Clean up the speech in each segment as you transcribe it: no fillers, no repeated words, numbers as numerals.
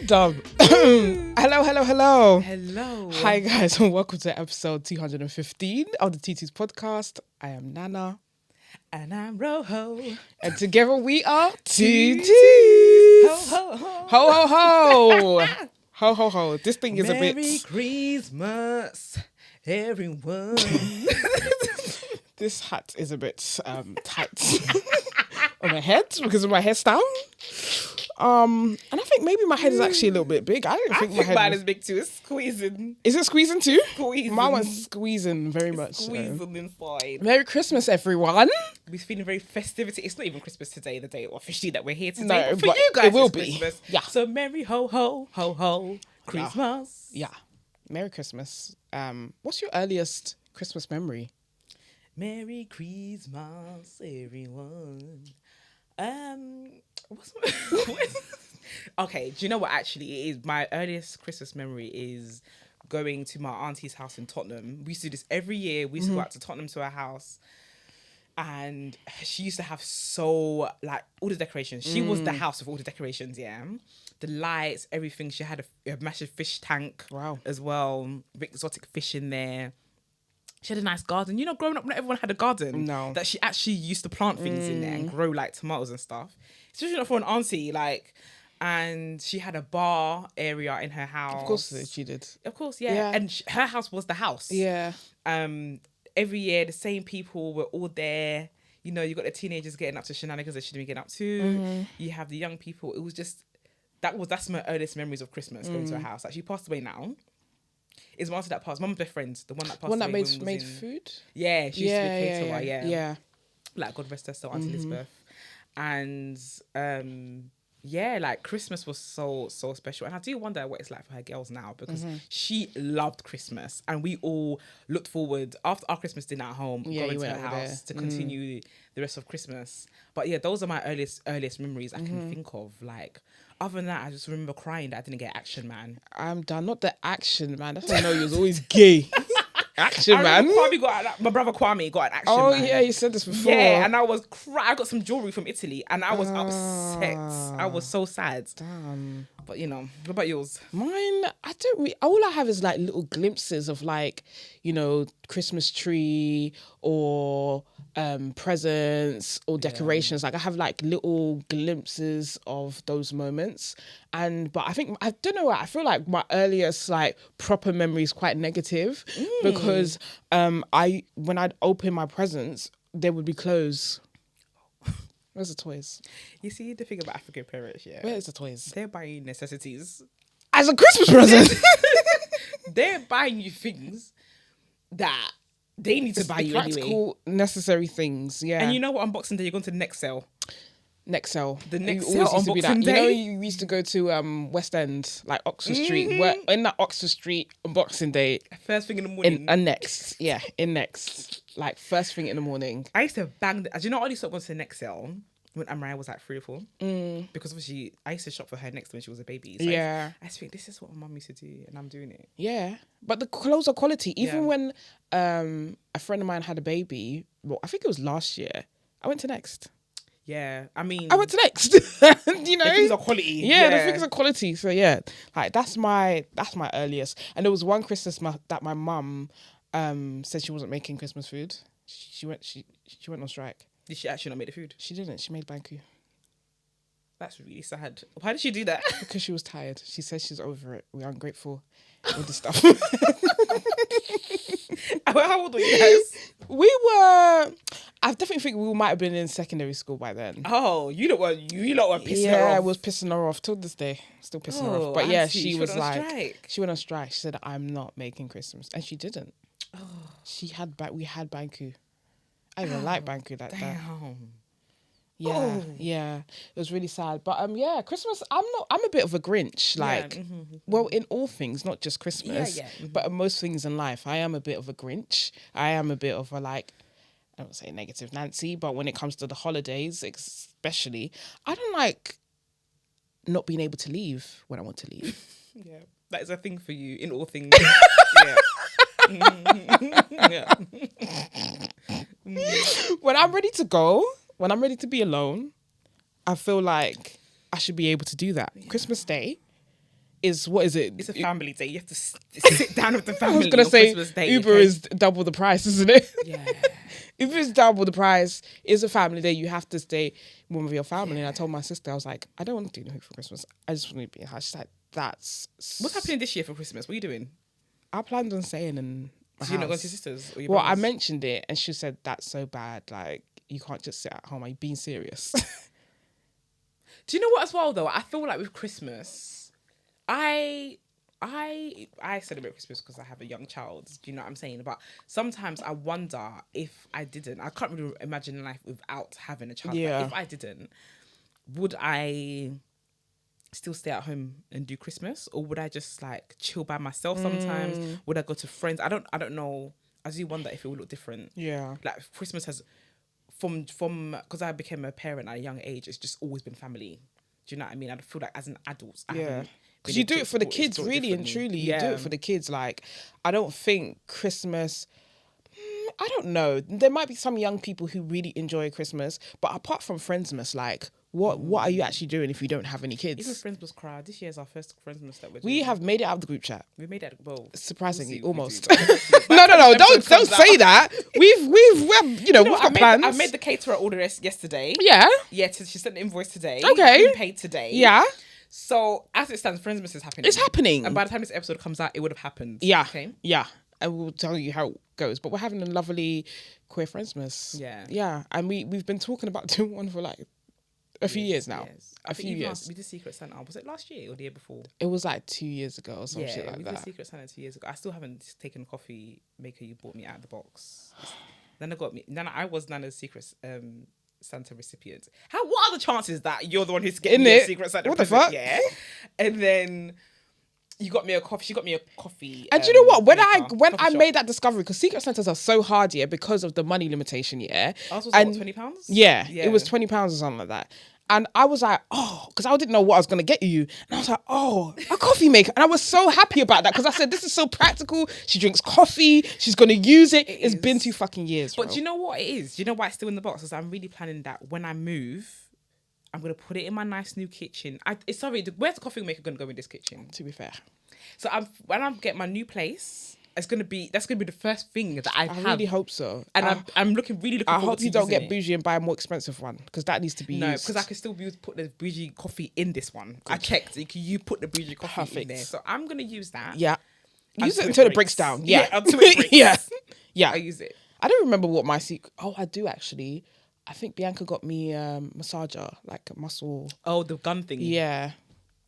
Dumb. Hello. Hello. Hi guys, and welcome to episode 215 of the TT's podcast. I am Nana. And I'm Roho. And together we are TT's. Ho, ho, ho. Ho, ho, ho. Ho, ho, ho. This thing is Merry a bit... Christmas, everyone. This hat is a bit tight on my head because of my hairstyle. And I think maybe my head is actually a little bit big. I don't think my head mine is big too. It's squeezing. Is it squeezing too? Squeezing. Mine was squeezing very much. Squeezing inside. Merry Christmas, everyone. We're feeling very festivity. It's not even Christmas today, the day officially that we're here today. No, but for but you guys, it will it's be. Christmas. Yeah. So merry ho ho ho ho Christmas. Yeah. Merry Christmas. What's your earliest Christmas memory? Merry Christmas, everyone. Okay, do you know what actually it is? My earliest Christmas memory is going to my auntie's house in Tottenham. We used to do this every year. We used to go out to Tottenham to her house. And she used to have all the decorations. She was the house of all the decorations, yeah. The lights, everything. She had a massive fish tank as well. Exotic fish in there. She had a nice garden. You know, growing up, not everyone had a garden. No. That she actually used to plant things in there and grow like tomatoes and stuff. Especially not for an auntie, and she had a bar area in her house. Of course she did. Of course, yeah. And her house was the house. Yeah. Every year, the same people were all there. You know, you got the teenagers getting up to shenanigans they shouldn't be getting up to. You have the young people. It was just, that's my earliest memories of Christmas, going to her house. Like, she passed away now. It's my auntie that passed. Mum's best friend, the one that passed away. One that made food? Yeah, she used to be a caterer, Yeah. Like, God rest her soul, Auntie Elizabeth. And, Christmas was so special. And I do wonder what it's like for her girls now, because she loved Christmas. And we all looked forward, after our Christmas dinner at home, going to her house to continue the rest of Christmas. But yeah, those are my earliest memories I can think of. Like, other than that, I just remember crying that I didn't get Action Man. I'm done. Not the Action Man. That's how I know you was always gay. Action Man. My brother Kwame got an Action Man. Oh yeah, you said this before. Yeah, and I was I got some jewelry from Italy, and I was upset. I was so sad. Damn. But you know, what about yours? Mine, I don't. All I have is like little glimpses of Christmas tree or presents or decorations. Like I have like little glimpses of those moments. But I think I don't know. I feel like my earliest proper memory is quite negative because when I'd open my presents, they would be closed. Where's the toys? You see the thing about African parents, yeah. Where's the toys? They're buying necessities as a Christmas present. They're buying you things that they need to buy you practical, anyway. Necessary things, yeah. And you know what? On Boxing Day, you're going to the next sale. Next sale. The next sale on Boxing Day. You know, you used to go to West End, like Oxford Street. Where in that Oxford Street on Boxing Day. First thing in the morning. In next. Like first thing in the morning. I used to bang. Do you know I used to go to the next sale when Amraya was like 3 or 4? Because obviously I used to shop for her next when she was a baby. So I used to think this is what my mum used to do, and I'm doing it. Yeah, but the clothes are quality. Even when a friend of mine had a baby, well, I think it was last year. I went to Next. Yeah, I went to Next. You know, the things are quality. Yeah, the things are quality. So yeah, like that's my earliest. And there was one Christmas that my mum said she wasn't making Christmas food. She went on strike. Did she actually not make the food? She didn't. She made banku. That's really sad. Why did she do that? Because she was tired. She said she's over it. We're ungrateful with the stuff. How old were you guys? I definitely think we might have been in secondary school by then. Oh, you lot were pissing her off. Yeah, I was pissing her off till this day. Still pissing her off. But yeah, she was like, she went on strike. She said, I'm not making Christmas. And she didn't. Oh. We had banku. I didn't like banku that day. Yeah. It was really sad. But Christmas, I'm a bit of a Grinch. Well, in all things, not just Christmas, but in most things in life, I am a bit of a Grinch. I am a bit of a I don't say negative Nancy, but when it comes to the holidays, especially, I don't like not being able to leave when I want to leave. Yeah, that is a thing for you in all things. Yeah. When I'm ready to go, when I'm ready to be alone, I feel like I should be able to do that. Yeah. Christmas Day, is, what is it? It's a family day. You have to sit down with the family. I was gonna on say Christmas Day, Uber okay? is double the price, isn't it? Yeah. If it's double the price, it's a family day. You have to stay with your family. And I told my sister, I was like, I don't want to do anything for Christmas. I just want to be in house. She's like, What's happening this year for Christmas? What are you doing? I planned on staying in my So you're not going house. to your sisters? Or your Well, I brothers? mentioned it, and she said that's so bad. Like, you can't just sit at home. Are you being serious? Do you know what as well though? I feel like with Christmas, I celebrate Christmas because I have a young child. Do you know what I'm saying? But sometimes I wonder if I didn't. I can't really imagine life without having a child. Yeah. Like, if I didn't, would I still stay at home and do Christmas, or would I just like chill by myself sometimes? Would I go to friends? I don't know. I do wonder if it would look different. Yeah. Like Christmas has from because I became a parent at a young age, it's just always been family. Do you know what I mean? I feel like as an adult, I haven't Because been you able do to it for the explore- kids, explore it really and differently. truly. You do it for the kids. Like, I don't think Christmas. I don't know. There might be some young people who really enjoy Christmas, but apart from Friendsmas, like, what are you actually doing if you don't have any kids? Even Friendsmas crowd. This year is our first Friendsmas that we're doing. We have made it out of the group chat. We made it. Well, Surprisingly, we'll almost. see. No, don't episode don't comes say out. that. We've got plans. I made the caterer order yesterday. Yeah. Yeah, she sent the invoice today. Okay. We paid today. Yeah. So as it stands, Friendsmas is happening. It's happening. And by the time this episode comes out, it would have happened. Yeah. Okay. Yeah. And we'll tell you how it goes. But we're having a lovely queer Friendsmas. Yeah. Yeah. And we've been talking about doing one for like a few years now. Yes. A few years. We did Secret Santa. Was it last year or the year before? It was like 2 years ago or some Yeah, shit like we that. did Secret Santa 2 years ago. I still haven't taken coffee maker you bought me out of the box. Then I was Nana's Secret Santa recipient. What are the chances that you're the one who's getting Isn't me a it? Secret Santa What the present? fuck? Yeah. And then you got me a coffee. She got me a coffee. And do you know what? When coffee I shop. made that discovery, because Secret Santas are so hard here because of the money limitation, yeah. Ours was And what, £20? Yeah, it was £20 or something like that. And I was like, oh, because I didn't know what I was going to get you. And I was like, oh, a coffee maker. And I was so happy about that because I said, this is so practical. She drinks coffee. She's going to use it. It's been 2 fucking years, But bro. do you know what it is? Do you know why it's still in the box? Because I'm really planning that when I move, I'm going to put it in my nice new kitchen. Where's the coffee maker going to go in this kitchen? To be fair. So when I get my new place, that's gonna be the first thing that I have. really hope so. And I'm really looking I forward hope to you don't using get it. bougie and buy a more expensive one because that needs to be No, used. because I can still put the bougie coffee in this one. I checked. You put the bougie coffee in Perfect. there. So I'm gonna use that. Yeah. Use it Until until it it breaks breaks. down. Yeah, Yeah. until it breaks. Yeah. Yeah. I use it. I don't remember what my secret. Oh, I do actually. I think Bianca got me massager, like a muscle. Oh, the gun thing. Yeah.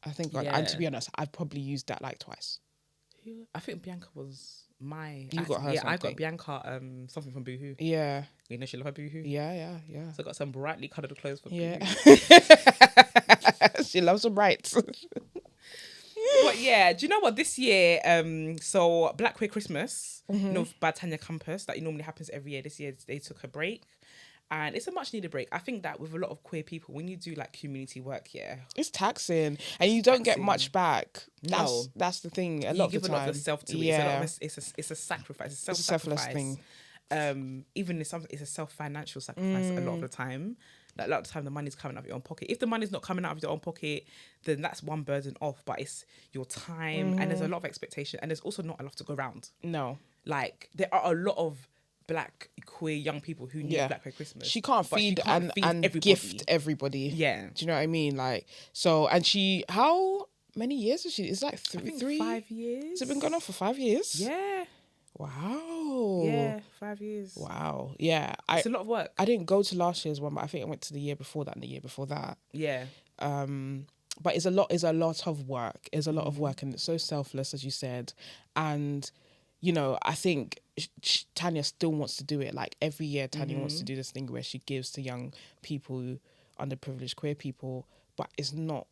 I think, Yeah. and to be honest, I've probably used that like twice. I think Bianca was my. You got her Yeah, I something. got Bianca something from Boohoo. Yeah. You know she love her Boohoo. Yeah. So I got some brightly coloured clothes for Yeah. Boohoo. She loves some rights. But yeah, do you know what this year? So Black Queer Christmas, by Tanya Campus, that normally happens every year. This year they took a break, and it's a much needed break. I think that with a lot of queer people, when you do like community work, It's taxing, and you don't get taxing. much back. No. That's the thing. A you lot of give the a time. lot of yourself to Yeah. it. It's a sacrifice. It's a It's a selfless self-sacrifice. thing. Even it's a self-financial sacrifice a lot of the time. Like, a lot of the time, the money's coming out of your own pocket. If the money's not coming out of your own pocket, then that's one burden off. But it's your time, and there's a lot of expectation, and there's also not enough to go around. No. Like, there are a lot of Black queer young people who need Black Queer Christmas. She can't but feed and everybody. gift everybody. Yeah. Do you know what I mean? Like, so, and how many years is she? It's like I think three. 5 years. Has it been going on for 5 years? Yeah. Wow. Yeah, 5 years. Wow. Yeah. It's a lot of work. I didn't go to last year's one, but I think I went to the year before that and the year before that. Yeah. But it's a lot of work. It's a lot of work, and it's so selfless, as you said. And, you know, I think Tanya still wants to do it. Like, every year Tanya wants to do this thing where she gives to young people, underprivileged queer people, but it's not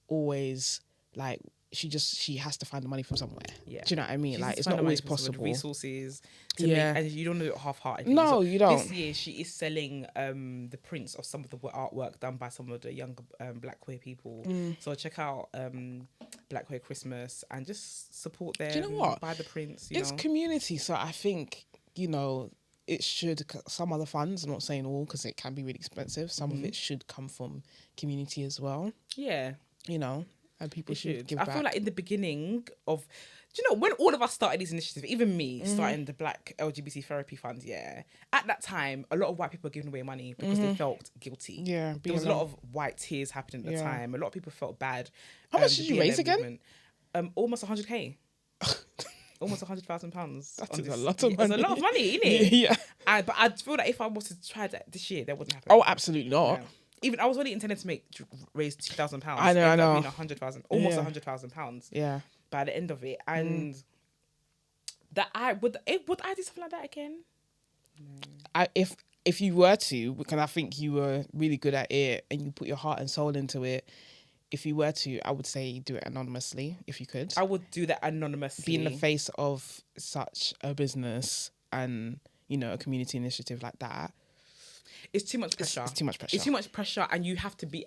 always like she has to find the money from somewhere. Yeah. Do you know what I mean? She Like, needs it's to not find the always money for some of the possible. resources to Yeah. make, and you don't do it half-heartedly. No, So you don't. This year, she is selling the prints of some of the artwork done by some of the young Black queer people. So check out Black Queer Christmas and just support them. Do you know what? Buy the prints. It's community, so I think, you know, it should, some other funds, I'm not saying all because it can be really expensive, some of it should come from community as well, Yeah. you know. and people It should should. give I back. feel like in the beginning of, do you know, when all of us started these initiatives, even me starting the Black LGBT Therapy Fund, at that time, a lot of white people were giving away money because they felt guilty. Yeah, There was a lot of white tears happening at the time. A lot of people felt bad. How much the did you raise BLM again? movement, almost 100k. Almost £100,000. That is a lot of money. It's a lot of money, isn't it? Yeah. But I feel that if I was to try that this year, that wouldn't happen. Oh, absolutely not. Yeah. Even I was already intending to raise £2,000. I know. Ended up being 100,000, almost Yeah. £100,000. Yeah. By the end of it, and that I would I do something like that again? If you were to, because I think you were really good at it and you put your heart and soul into it. If you were to, I would say do it anonymously if you could. I would do that anonymously. Be in the face of such a business and, you know, a community initiative like that. It's too much pressure. It's too much pressure. It's too much pressure, and you have to be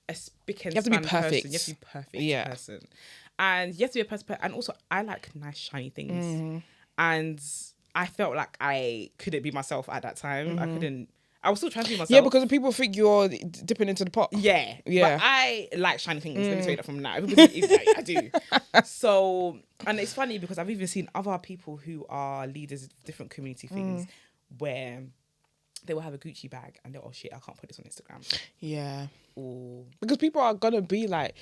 a spick and You have to be span perfect. person. You have to be perfect person. And you have to be a person. And also, I like nice, shiny things. And I felt like I couldn't be myself at that time. I couldn't. I was still trying to be myself. Yeah, because people think you're dipping into the pot. Yeah. Yeah. But I like shiny things. Let me tell you that from now. I do. So, and it's funny because I've even seen other people who are leaders of different community things where they will have a Gucci bag and they're, oh shit, I can't put this on Instagram. Yeah. Or Because people are going to be like,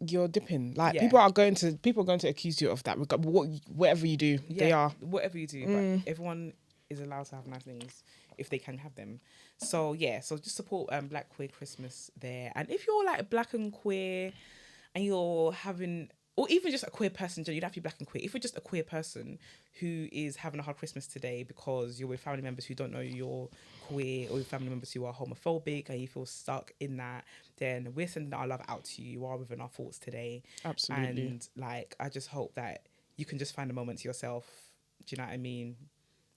you're dipping. Like, people are going to accuse you of that. Whatever you do, they are. Whatever you do. But everyone is allowed to have nice things if they can have them. So so just support Black Queer Christmas there. And if you're like Black and queer and you're having, or even just a queer person, you don't have to be Black and queer. If you're just a queer person who is having a hard Christmas today because you're with family members who don't know you're queer, or with family members who are homophobic and you feel stuck in that, then we're sending our love out to you. You are within our thoughts today. Absolutely. And like, I just hope that you can just find a moment to yourself. Do you know what I mean?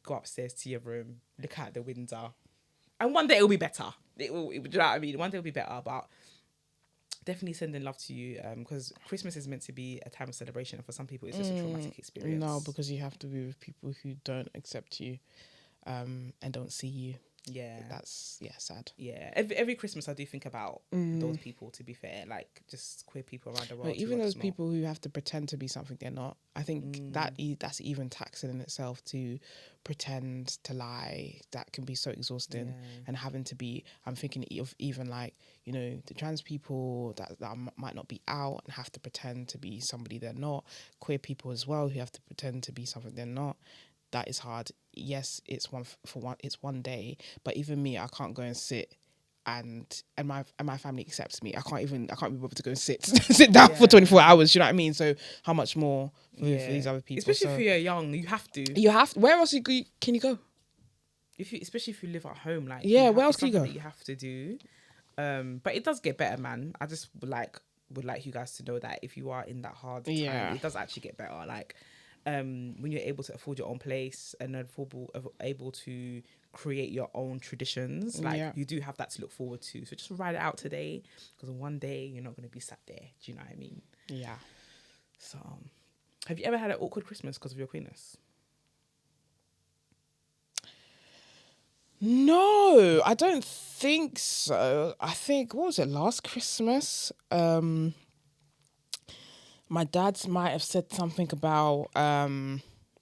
Go upstairs to your room, look out the window, and one day it'll be better. Do you know what I mean? One day it'll be better, but definitely sending love to you, because Christmas is meant to be a time of celebration, and for some people it's just a traumatic experience. No, because you have to be with people who don't accept you and don't see you. Yeah, that's sad. Yeah, every Christmas I do think about those people. To be fair, like just queer people around the world. But even those people who have to pretend to be something they're not, I think that's even taxing in itself, to pretend, to lie. That can be so exhausting, and having to be. I'm thinking of even like, you know, the trans people that might not be out and have to pretend to be somebody they're not. Queer people as well who have to pretend to be something they're not. That is hard. Yes, it's it's one day, but even me, I can't go and sit and my family accepts me. I can't be bothered to go and sit down for 24 hours. You know what I mean? So how much more for these other people? Especially if you're young, you have to. Where else can you go? Especially if you live at home, like where else can you go? That you have to do. But it does get better, man. I just would like you guys to know that if you are in that hard time, it does actually get better. Like, when you're able to afford your own place and able to create your own traditions, like you do have that to look forward to. So just ride it out today, because one day you're not going to be sat there. Do you know what I mean? Yeah. So, have you ever had an awkward Christmas because of your queerness? No, I don't think so. I think, what was it, last Christmas? My dad might have said something about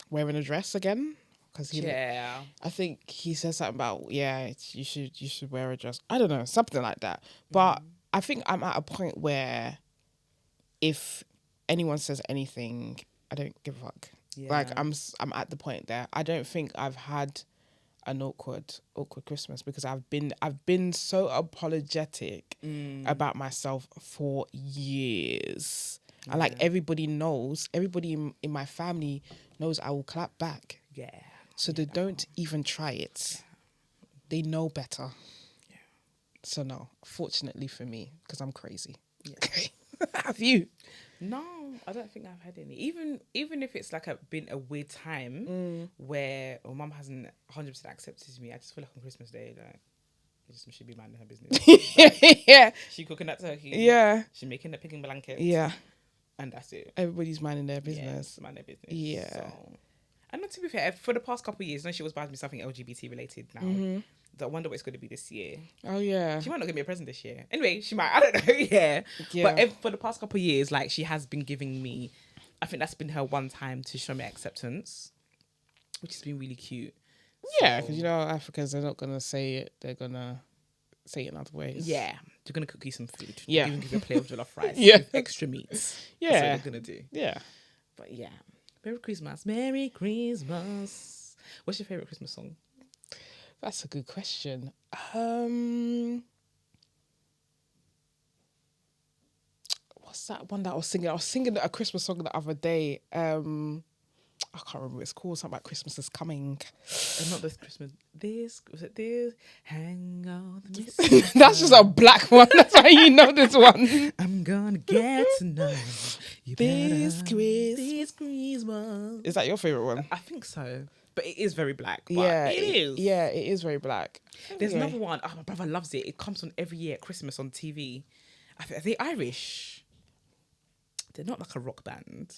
wearing a dress again, because I think he said something about you should wear a dress. I don't know, something like that. But I think I'm at a point where if anyone says anything, I don't give a fuck. Yeah. Like I'm at the point there. I don't think I've had an awkward Christmas, because I've been so apologetic about myself for years. And like everybody in my family knows I will clap back. Yeah. So they don't even try it. Yeah. They know better. Yeah. So no, fortunately for me, because I'm crazy. Yeah. Okay. Have you? No, I don't think I've had any. Even if it's like been a weird time where my mum hasn't 100% accepted me, I just feel like on Christmas Day, like, she should be minding her business. Like, yeah. She cooking that turkey. Yeah. She making the picking blanket. Yeah. And that's it. Everybody's minding their business. Yeah, mind their business. Yeah. So, and to be fair, for the past couple of years, she was buying me something LGBT related now. I wonder what it's going to be this year. Oh yeah. She might not give me a present this year. Anyway, she might. I don't know. Yeah. Yeah. But for the past couple of years, like, she has been giving me, I think that's been her one time to show me acceptance, which has been really cute. Yeah, because Africans, they're not gonna say it. They're gonna say it in other ways. Yeah, they're gonna cook you some food. Yeah. Even give you a plate of jollof rice. Yeah. With extra meats. Yeah. That's what they're gonna do. Yeah. But yeah, Merry Christmas. Merry Christmas. What's your favorite Christmas song? That's a good question. What's that one that I was singing? I was singing a Christmas song the other day. I can't remember what it's called. Something about Christmas is coming. And not this Christmas. This was it. This hang on the That's just a black one. That's why you know this one. I'm gonna get to know you This better. Christmas. This Christmas. Is that your favorite one? I think so, but it is very black. But Yeah, it is. Yeah, it is very black. There's Anyway. another one. Oh, my brother loves it. It comes on every year at Christmas on TV. Are they Irish? They're not like a rock band.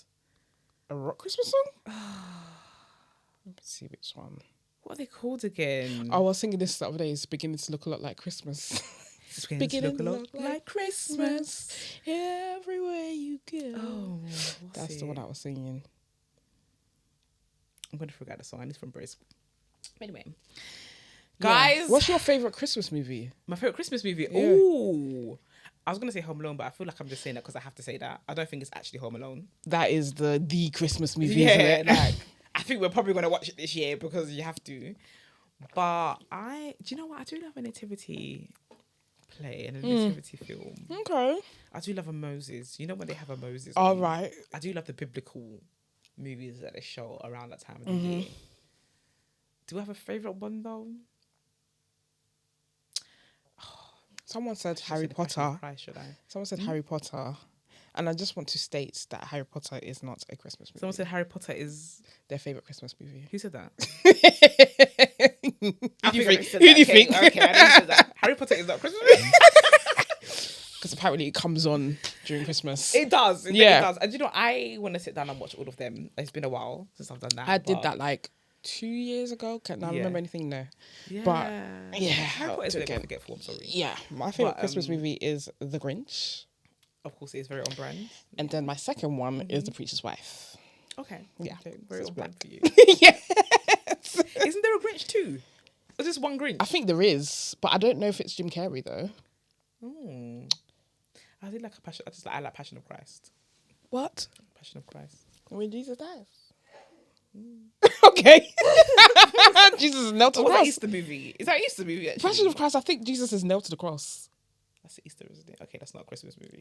A rock Christmas song? Let's see which one. What are they called again? I was singing this the other day. It's beginning to look a lot like Christmas. It's beginning to look like Christmas everywhere you go. Oh, That's the one I was singing. I'm going to forget the song. It's from Brace. Anyway. Yeah. Guys. What's your favourite Christmas movie? My favourite Christmas movie? Yeah. Ooh. I was going to say Home Alone, but I feel like I'm just saying that because I have to say that. I don't think it's actually Home Alone. That is the Christmas movie, isn't it? like, I think we're probably going to watch it this year because you have to. But do you know what? I do love a nativity play and a nativity film. Okay. I do love a Moses. You know when they have a Moses? All on? right. I do love the biblical movies that they show around that time of the year. Do I have a favourite one though? Someone said Should I Harry say The Passion of Potter. Christ, should I? Someone said Harry Potter. And I just want to state that Harry Potter is not a Christmas movie. Someone said Harry Potter is... Their favourite Christmas movie. Who said that? Who do you I think? said Who that. do you Okay, think? Okay, I didn't say that. Harry Potter is not a Christmas movie. Because apparently it comes on during Christmas. It does. It Yeah. does. And you know, I want to sit down and watch all of them. It's been a while since I've done that. I did but- that like 2 years ago. Can't Yeah. remember anything now. Yeah. But, yeah, Harry Potter is I'll a do bit again. forgetful. I'm sorry. Yeah, my favourite But, Christmas movie is The Grinch. Of course, it is very on brand. And then my second one is The Preacher's Wife. Okay. Yeah. Okay. Very It's on brand for you. Yeah. Isn't there a Grinch too? Or just one Grinch? I think there is, but I don't know if it's Jim Carrey though. Oh. I did like a passion. I like Passion of Christ. What? Passion of Christ. When Jesus dies. Okay. Jesus is nailed to the What's that cross. Easter movie? Is that Easter movie actually? Passion of Christ, I think Jesus is nailed to the cross. That's Easter, isn't it? Okay, that's not a Christmas movie.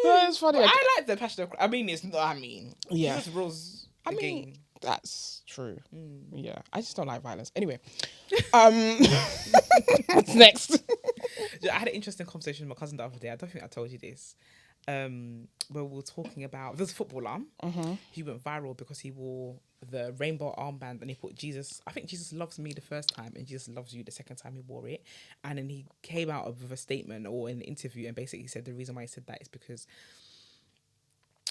That's funny. But I like the Passion of Christ. I mean, it's not. I mean, Yeah. Jesus rose I again. mean, that's true. Mm. Yeah, I just don't like violence. Anyway, what's next? I had an interesting conversation with my cousin the other day. I don't think I told you this. Where we were talking about there's a footballer. He went viral because he wore the rainbow armband and he put Jesus. I think Jesus loves me the first time and Jesus loves you the second time he wore it. And then he came out with a statement or an interview and basically said the reason why he said that is because.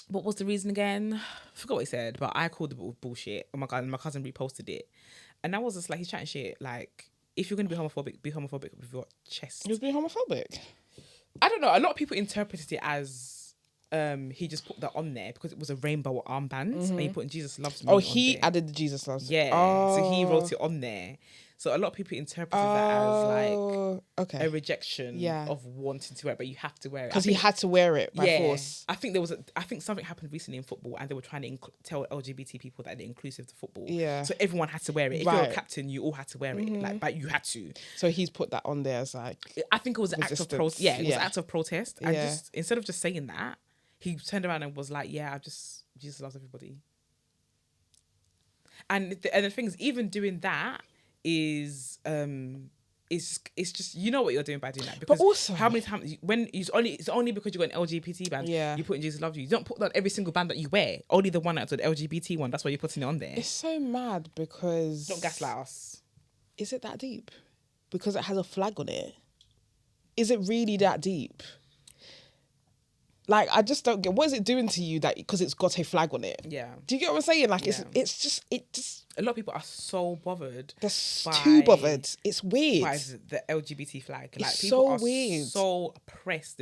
What was the reason again? I forgot what he said, but I called the bullshit. Oh my god! And my cousin reposted it, and I was just like, he's chatting shit. Like, if you're gonna be homophobic with your chest. He was being homophobic. I don't know. A lot of people interpreted it as he just put that on there because it was a rainbow armband and he put Jesus loves me. Oh, on he there. added the Jesus loves. Yeah. Oh. So he wrote it on there. So a lot of people interpreted that as like okay, a rejection Yeah. of wanting to wear it, but you have to wear it. because I he think- had to wear it by force. I think I think something happened recently in football, and they were trying to tell LGBT people that they're inclusive to football. Yeah. So everyone had to wear it. If you're a Right. captain, you all had to wear it. Like, but you had to. So he's put that on there as like, I think it was an act of Resistance. Yeah, it was an Yeah. act of protest. And Yeah. just instead of just saying that, he turned around and was like, "Yeah, Jesus loves everybody." And the thing is, even doing that is it's just you know what you're doing by doing that because also- how many times when it's only because you got an LGBT band Yeah. you put in Jesus loves you don't put that on every single band that you wear, only the one that's an LGBT one, that's why you're putting it on there. it's so mad because Don't gaslight us. Is it that deep? Because it has a flag on it. Is it really that deep? Like, I just don't get, what is it doing to you that because it's got a flag on it? Yeah. Do you get what I'm saying? Like, Yeah. it's just A lot of people are so bothered. they're too bothered. It's weird. By the LGBT flag. Like, It's people so are weird. so oppressed.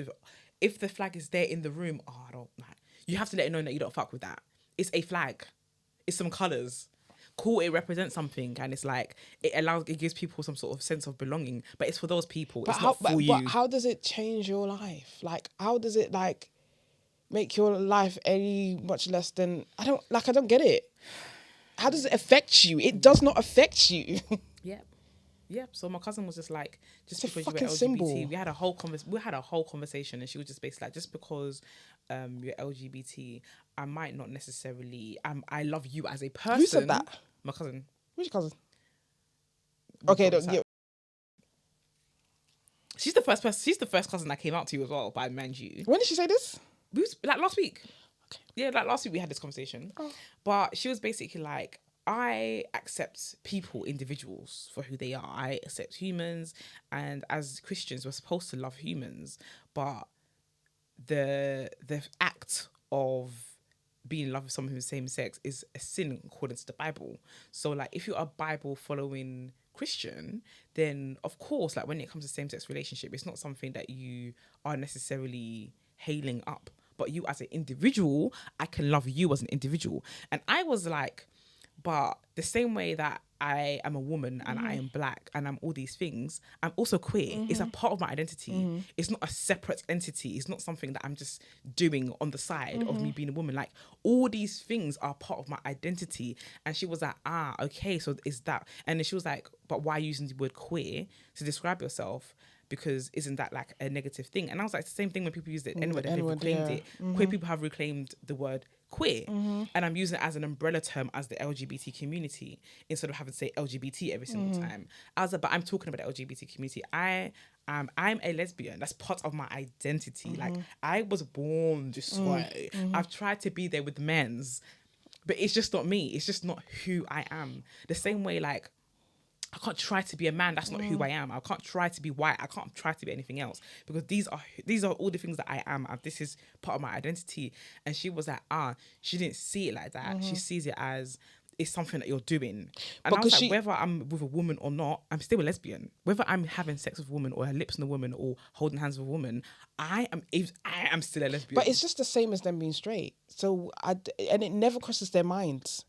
If the flag is there in the room, I don't like. You have to let it know that you don't fuck with that. It's a flag. It's some colours. Cool, it represents something, and it's like it gives people some sort of sense of belonging. But it's for those people. It's not for you. But how does it change your life? Like, how does it like make your life any much less than I don't get it. How does it affect you? It does not affect you. Yeah. So my cousin was just like, just It's a because you were fucking LGBT, symbol. we had a whole conversation, and she was just basically like, just because you're LGBT, I might not necessarily I love you as a person. Who said that? My cousin. Which cousin? We Okay, got this yeah. She's the first person. She's the first cousin that came out to you as well. But mind you, When did she say this? we was like last week. Okay. Yeah, like last week we had this conversation. Oh. But she was basically like, I accept people, individuals for who they are. I accept humans, and as Christians, we're supposed to love humans. But the act of being in love with someone who's same sex is a sin according to the Bible. So like, if you're a Bible following Christian, then of course, like when it comes to same sex relationship, it's not something that you are necessarily hailing up. But you as an individual, I can love you as an individual. And I was like, but the same way that I am a woman and I am black and I'm all these things, I'm also queer. It's a part of my identity. It's not a separate entity. It's not something that I'm just doing on the side of me being a woman. Like, all these things are part of my identity. And she was like, okay, so is that? And then she was like, but why using the word queer to describe yourself? Because isn't that like a negative thing? And I was like, it's the same thing when people use the N-word and they've reclaimed it. Queer people have reclaimed the word queer. And I'm using it as an umbrella term as the LGBT community instead of having to say LGBT every single time. I was like, but I'm talking about the LGBT community. I'm a lesbian. That's part of my identity. Like, I was born this way. I've tried to be there with men's, but it's just not me. It's just not who I am. The same way, like, I can't try to be a man. That's not who I am. I can't try to be white. I can't try to be anything else, because these are all the things that I am. This is part of my identity. And she was like, she didn't see it like that. She sees it as it's something that you're doing. And I was like, whether I'm with a woman or not, I'm still a lesbian. Whether I'm having sex with a woman or her lips on a woman or holding hands with a woman, I am still a lesbian. But it's just the same as them being straight. So and it never crosses their minds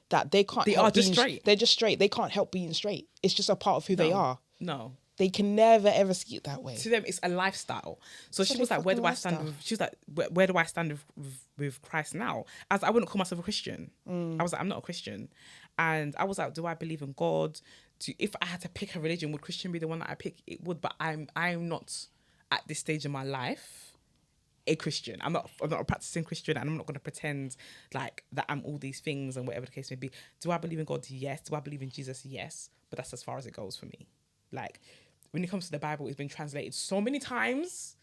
that they can't. They are just straight. They're just straight. They can't help being straight. It's just a part of who they are. No. They can never ever see it that way. To them, it's a lifestyle. So she was like, "Where do I stand?" She was like, "Where do I stand with Christ now?" I wouldn't call myself a Christian. I was like, "I'm not a Christian," and I was like, "Do I believe in God? If I had to pick a religion, would Christian be the one that I pick? It would, but I'm not at this stage in my life a Christian. I'm not a practicing Christian, and I'm not going to pretend like that I'm all these things and whatever the case may be. Do I believe in God? Yes. Do I believe in Jesus? Yes. But that's as far as it goes for me. Like, when it comes to the Bible, it's been translated so many times,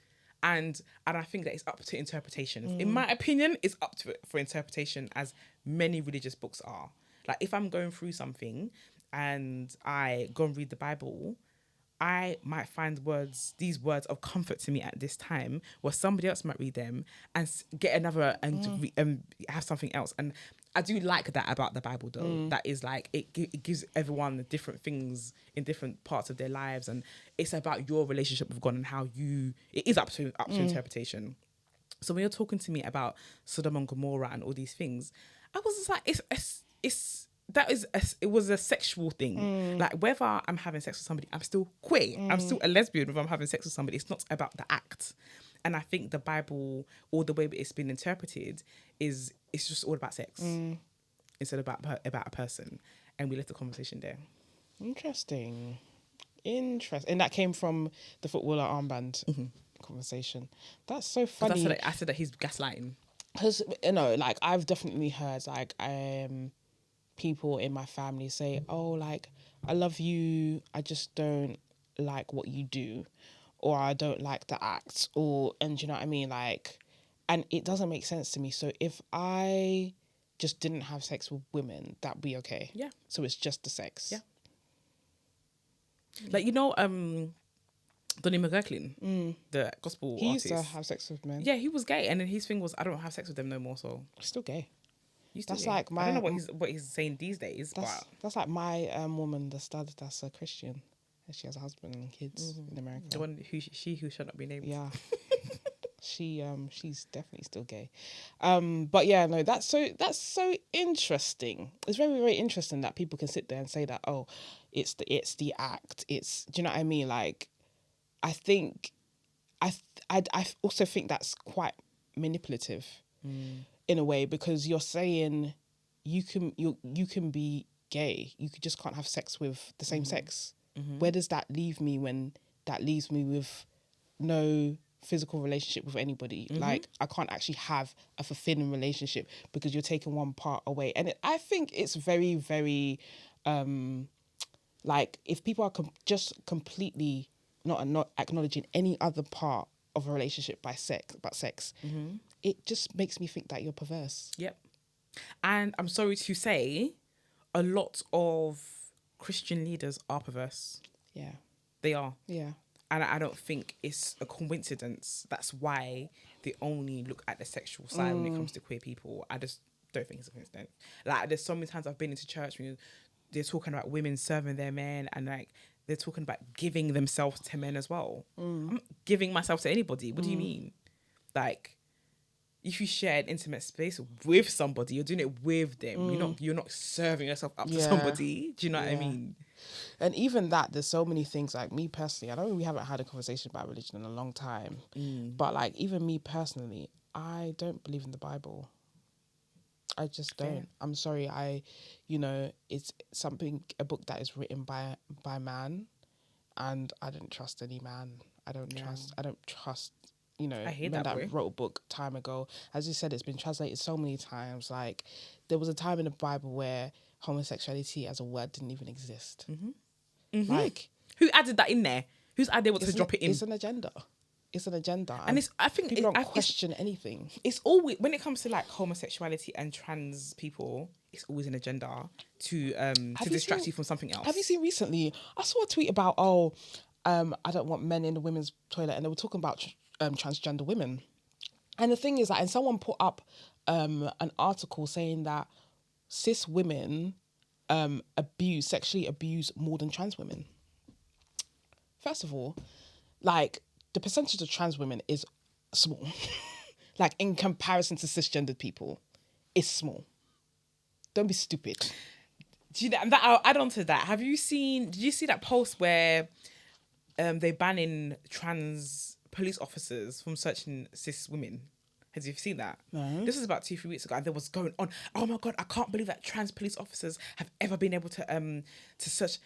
and I think that it's up to interpretation. In my opinion, it's up to it for interpretation, as many religious books are. Like, if I'm going through something and I go and read the Bible, I might find these words of comfort to me at this time, where somebody else might read them and get another and have something else. And I do like that about the Bible, though. That is like, it gives everyone different things in different parts of their lives, and it's about your relationship with God and how it is up to interpretation. So when you're talking to me about Sodom and Gomorrah and all these things, I was just like, it was a sexual thing. Like, whether I'm having sex with somebody, I'm still queer. I'm still a lesbian whether I'm having sex with somebody. It's not about the act. And I think the Bible, or the way it's been interpreted, it's just all about sex instead of about a person. And we left the conversation there. Interesting. And that came from the footballer armband conversation. That's so funny. I said that he's gaslighting. Because, like, I've definitely heard, like, people in my family say, oh, like, I love you, I just don't like what you do, or I don't like the act, and you know what I mean? Like, and it doesn't make sense to me. So if I just didn't have sex with women, that'd be okay. Yeah. So it's just the sex. Yeah. Like, Donnie McGurklin, the gospel He artist. used to have sex with men. Yeah, he was gay, and then his thing was, I don't have sex with them no more. So Still gay. he's That's gay. like I don't know my. what he's saying these days, but That's like my woman, the stud, that's a Christian. And she has a husband and kids in America. the one who shall not be named. Yeah. She's definitely still gay. But yeah, no, that's so interesting. It's very, very interesting that people can sit there and say that, oh, it's the act. Do you know what I mean? Like, I think I also think that's quite manipulative in a way, because you're saying you can be gay, you just can't have sex with the same sex. Where does that leave me when that leaves me with no physical relationship with anybody? Like, I can't actually have a fulfilling relationship because you're taking one part away. And I think it's very, very like, if people are just completely not acknowledging any other part of a relationship but sex, it just makes me think that you're perverse. Yep. And I'm sorry to say, a lot of Christian leaders are perverse. Yeah. They are. Yeah. And I don't think it's a coincidence. That's why they only look at the sexual side when it comes to queer people. I just don't think it's a coincidence. Like, there's so many times I've been into church when they're talking about women serving their men, and like they're talking about giving themselves to men as well. I'm not giving myself to anybody. What do you mean? Like, if you share an intimate space with somebody, you're doing it with them. You're not serving yourself up to somebody. Do you know what I mean? And even that, there's so many things. Like, me personally, I know we haven't had a conversation about religion in a long time, but like, even me personally, I don't believe in the Bible. I just don't. Fair. I'm sorry. It's a book that is written by man, and I don't trust any man. I don't trust I hate men that that wrote a book time ago. As you said, it's been translated so many times. Like, there was a time in the Bible where homosexuality as a word didn't even exist. Like, who added that in there? Whose idea was to drop it in? It's an agenda. It's an agenda. And I think people don't question anything. It's always, when it comes to like homosexuality and trans people, it's always an agenda to distract you from something else. Have you seen recently? I saw a tweet about I don't want men in the women's toilet, and they were talking about transgender women. And the thing is that, and someone put up an article saying that cis women sexually abuse more than trans women. First of all, like, the percentage of trans women is small. Like, in comparison to cisgendered people, it's small. Don't be stupid. Do you know, that I'll add on to that. Did you see that post where they're banning trans police officers from searching cis women? Have you seen that? No. This was about 2-3 weeks ago, and there was going on, oh my God, I can't believe that trans police officers have ever been able to search.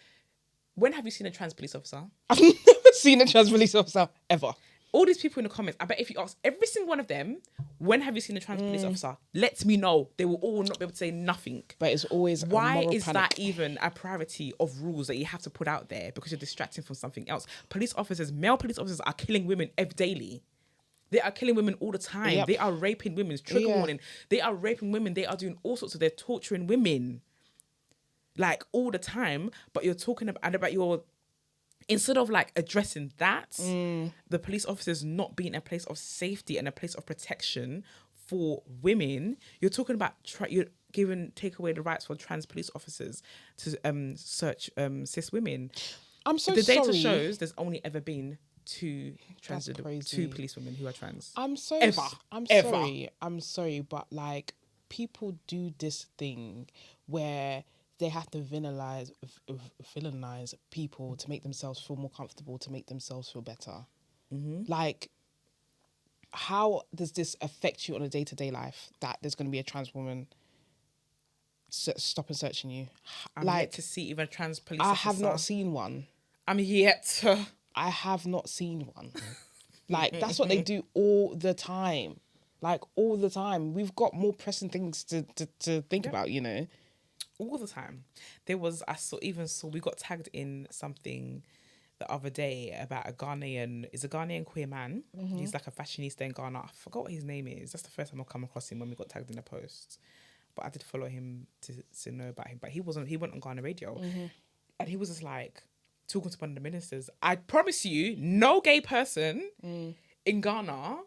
When have you seen a trans police officer? I've never seen a trans police officer ever. All these people in the comments, I bet if you ask every single one of them, when have you seen a trans police officer? Let me know. They will all not be able to say nothing. But it's always why a moral is panic. that even a priority of rules that you have to put out there because you're distracting from something else? Male police officers are killing women daily. They are killing women all the time. Yep. They are raping women. Trigger warning. They are raping women. They are doing all sorts of. They're torturing women, like, all the time. But you're talking about your. Instead of like addressing that, the police officers not being a place of safety and a place of protection for women, you're talking about take away the rights for trans police officers to search cis women. I'm so the sorry. data shows there's only ever been two police women who are trans. I'm sorry, but like, people do this thing where they have to villainize people to make themselves feel more comfortable, to make themselves feel better. Like, how does this affect you on a day-to-day life, that there's going to be a trans woman stop and searching you? I'm yet to see even a trans police officer. I have not seen one. I'm yet to... I have not seen one. Like, that's what they do all the time. Like, all the time. We've got more pressing things to think about, you know? All the time. We got tagged in something the other day about a Ghanaian queer man. He's like a fashionista in Ghana. I forgot what his name is. That's the first time I've come across him when we got tagged in a post. But I did follow him to know about him. But he went on Ghana radio. And he was just like, talking to one of the ministers. I promise you, no gay person in Ghana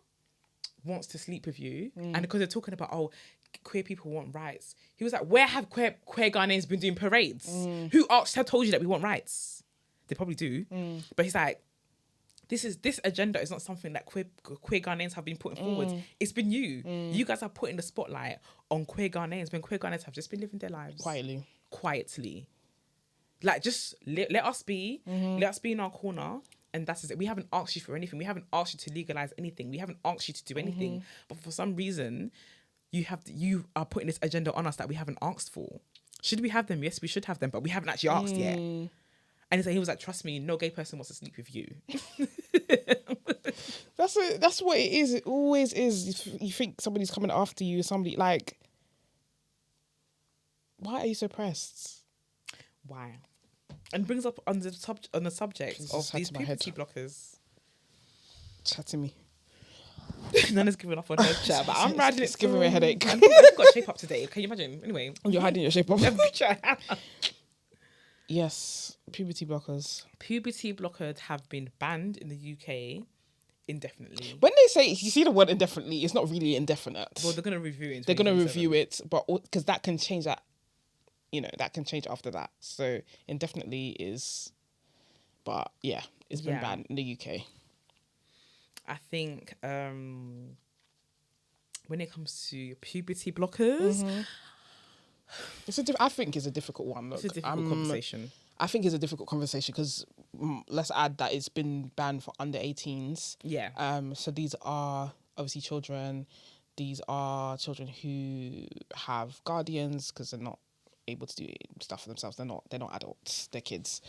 wants to sleep with you. And because they're talking about, queer people want rights. He was like, where have queer Ghanaians been doing parades? Who told you that we want rights? They probably do. But he's like, this agenda is not something that queer Ghanaians have been putting forward. It's been you. You guys are putting the spotlight on queer Ghanaians when queer Ghanaians have just been living their lives. Quietly. Like, just let us be. Let us be in our corner. And that's it. We haven't asked you for anything. We haven't asked you to legalize anything. We haven't asked you to do anything. But for some reason, you are putting this agenda on us that we haven't asked for. Should we have them? Yes, we should have them. But we haven't actually asked yet. And he was like, trust me, no gay person wants to sleep with you. That's what it is. It always is. If you think somebody's coming after you, somebody like, why are you so pressed? Why? And brings up on the subject of these puberty blockers. Chat to me. Nana's giving up on her chat, but I'm riding it. It's giving me a headache. I've got a shape up today. Can you imagine? Anyway, you're hiding your shape up. Yes, puberty blockers. Puberty blockers have been banned in the UK indefinitely. When they say, you see the word indefinitely, it's not really indefinite. Well, they're going to review it. They're going to review it, but because that can change that, that can change after that. So indefinitely is, but yeah, it's been banned in the UK. I think when it comes to puberty blockers, I think it's a difficult one. Look, it's a difficult conversation. I think it's a difficult conversation because let's add that it's been banned for under 18s. Yeah. So these are obviously children. These are children who have guardians because they're not able to do stuff for themselves. They're not adults. They're kids.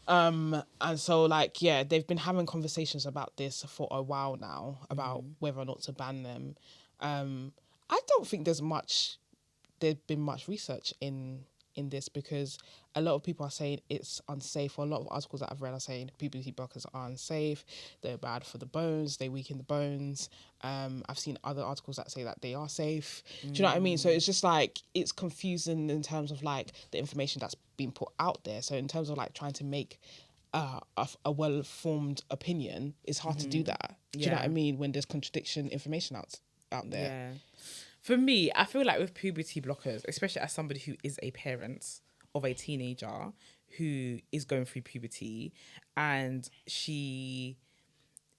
And so they've been having conversations about this for a while now about whether or not to ban them. I don't think there's been much research in this because a lot of people are saying it's unsafe, or a lot of articles that I've read are saying puberty blockers are unsafe, they're bad for the bones, they weaken the bones. I've seen other articles that say that they are safe. Do you know what I mean? So it's just it's confusing in terms of the information that's being put out there. So in terms of trying to make a well-formed opinion, it's hard to do that. Do you know what I mean? When there's contradiction information out there. Yeah. For me, I feel like with puberty blockers, especially as somebody who is a parent of a teenager who is going through puberty and she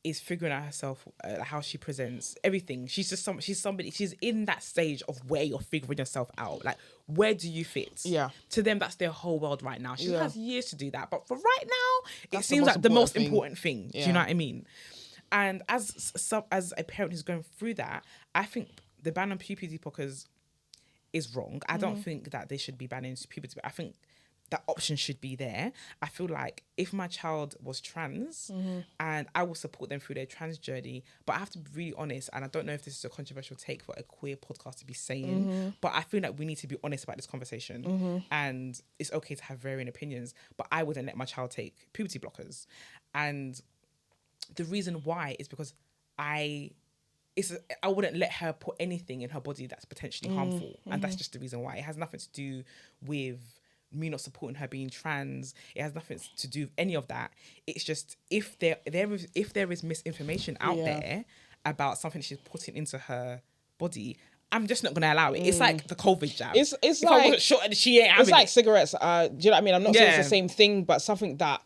is figuring out herself, how she presents, everything. She's in that stage of where you're figuring yourself out. Where do you fit? Yeah. To them, that's their whole world right now. She has years to do that. But for right now, That's it seems like the most important thing. Yeah. Do you know what I mean? And as a parent who's going through that, I think the ban on puberty blockers is wrong. I don't think that they should be banning puberty, but I think that option should be there. I feel like if my child was trans, and I will support them through their trans journey, but I have to be really honest, and I don't know if this is a controversial take for a queer podcast to be saying, but I feel like we need to be honest about this conversation, and it's okay to have varying opinions, but I wouldn't let my child take puberty blockers. And the reason why is because I wouldn't let her put anything in her body that's potentially harmful. And that's just the reason why. It has nothing to do with me not supporting her being trans. It has nothing to do with any of that. It's just if there is misinformation out there about something she's putting into her body, I'm just not going to allow it. It's like the COVID jab. It's if like, I wasn't sure and she ain't having it's like it. cigarettes. Do you know what I mean? I'm not saying it's the same thing, but something that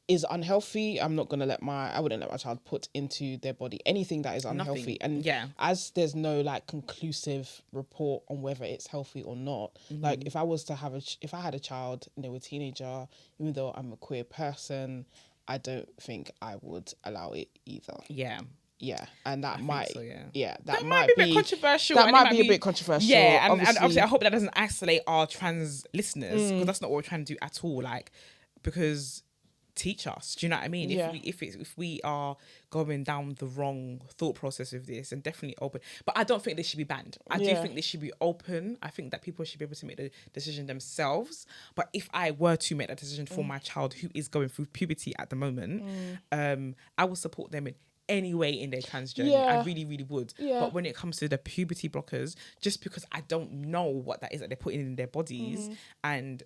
is unhealthy, I wouldn't let my child put into their body anything that is unhealthy. Nothing. And as there's no conclusive report on whether it's healthy or not, if I had a child and they were a teenager, even though I'm a queer person, I don't think I would allow it either. Yeah, and that might that might be a bit controversial. That might be a bit controversial. Yeah, and obviously I hope that doesn't isolate our trans listeners, because that's not what we're trying to do at all. Because teach us, do you know what I mean? If we are going down the wrong thought process of this, and definitely open, but I don't think they should be banned. I do think they should be open. I think that people should be able to make the decision themselves. But if I were to make that decision for my child who is going through puberty at the moment, I will support them in any way in their trans journey. I really, really would. But when it comes to the puberty blockers, just because I don't know what that is that they're putting in their bodies, and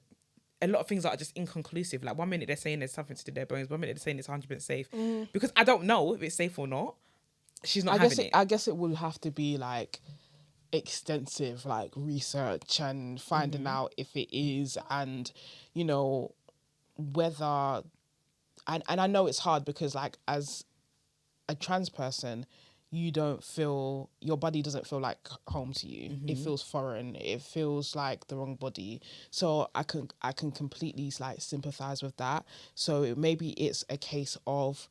a lot of things are just inconclusive. Like 1 minute they're saying there's something to do with their bones, 1 minute they're saying it's 100% safe. Because I don't know if it's safe or not. She's not having it. I guess it will have to be like extensive like research and finding out if it is, and you know whether, and I know it's hard because like as a trans person, you don't feel, your body doesn't feel like home to you. It feels foreign. It feels like the wrong body. So I can completely like sympathize with that. So maybe it's a case of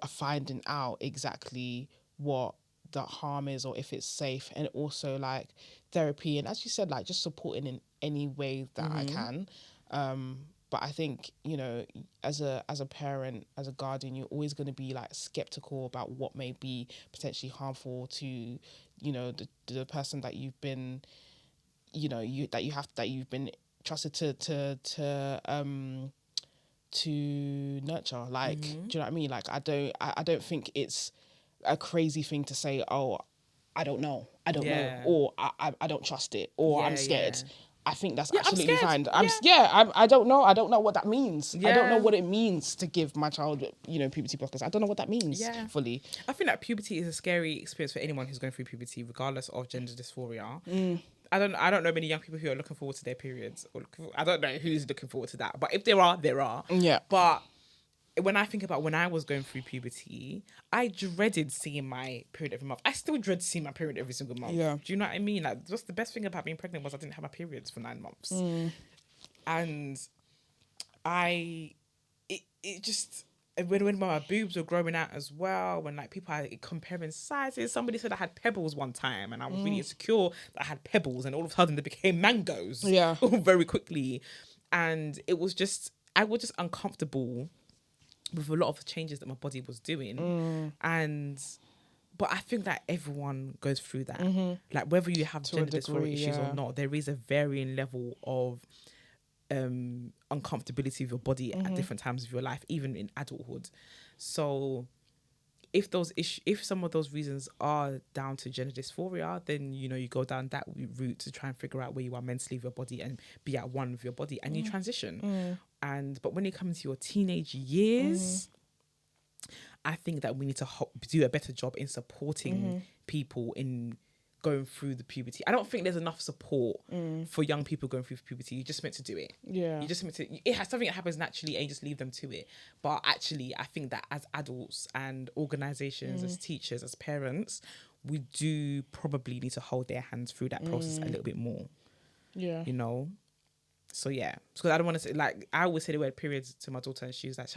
finding out exactly what the harm is or if it's safe, and also like therapy, and as you said, like just supporting in any way that I can. But I think, you know, as a parent, as a guardian, you're always going to be like skeptical about what may be potentially harmful to, you know, the person that you've been, you know, you've been trusted to nurture. Like, do you know what I mean? Like, I don't think it's a crazy thing to say, oh, I don't know, or I don't trust it, or I'm scared. Yeah. I think that's absolutely fine. I don't know what that means. I don't know what it means to give my child, you know, puberty blockers. I don't know what that means fully. I think that puberty is a scary experience for anyone who's going through puberty, regardless of gender dysphoria. I don't know many young people who are looking forward to their periods. I don't know who's looking forward to that. But if there are, there are. Yeah. But when I think about when I was going through puberty, I dreaded seeing my period every month. I still dread seeing my period every single month. Yeah. Do you know what I mean? Like, what's the best thing about being pregnant was I didn't have my periods for 9 months. And it just, when my boobs were growing out as well, when like people are comparing sizes, somebody said I had pebbles one time, and I was really insecure that I had pebbles, and all of a sudden they became mangoes. Yeah. Very quickly. And I was just uncomfortable with a lot of the changes that my body was doing. But I think that everyone goes through that. Like whether you have gender dysphoria issues or not, there is a varying level of uncomfortability with your body at different times of your life, even in adulthood. So if some of those reasons are down to gender dysphoria, then you know you go down that route to try and figure out where you are mentally with your body and be at one with your body, and you transition. But when it comes to your teenage years, I think that we need to do a better job in supporting people in going through the puberty. I don't think there's enough support for young people going through puberty. You're just meant to do it. Yeah. You just meant to. It has something that happens naturally, and you just leave them to it. But actually, I think that as adults and organisations, as teachers, as parents, we do probably need to hold their hands through that process a little bit more. Yeah. You know. So yeah, because I don't want to say, like, I always say the word periods to my daughter, and she was like,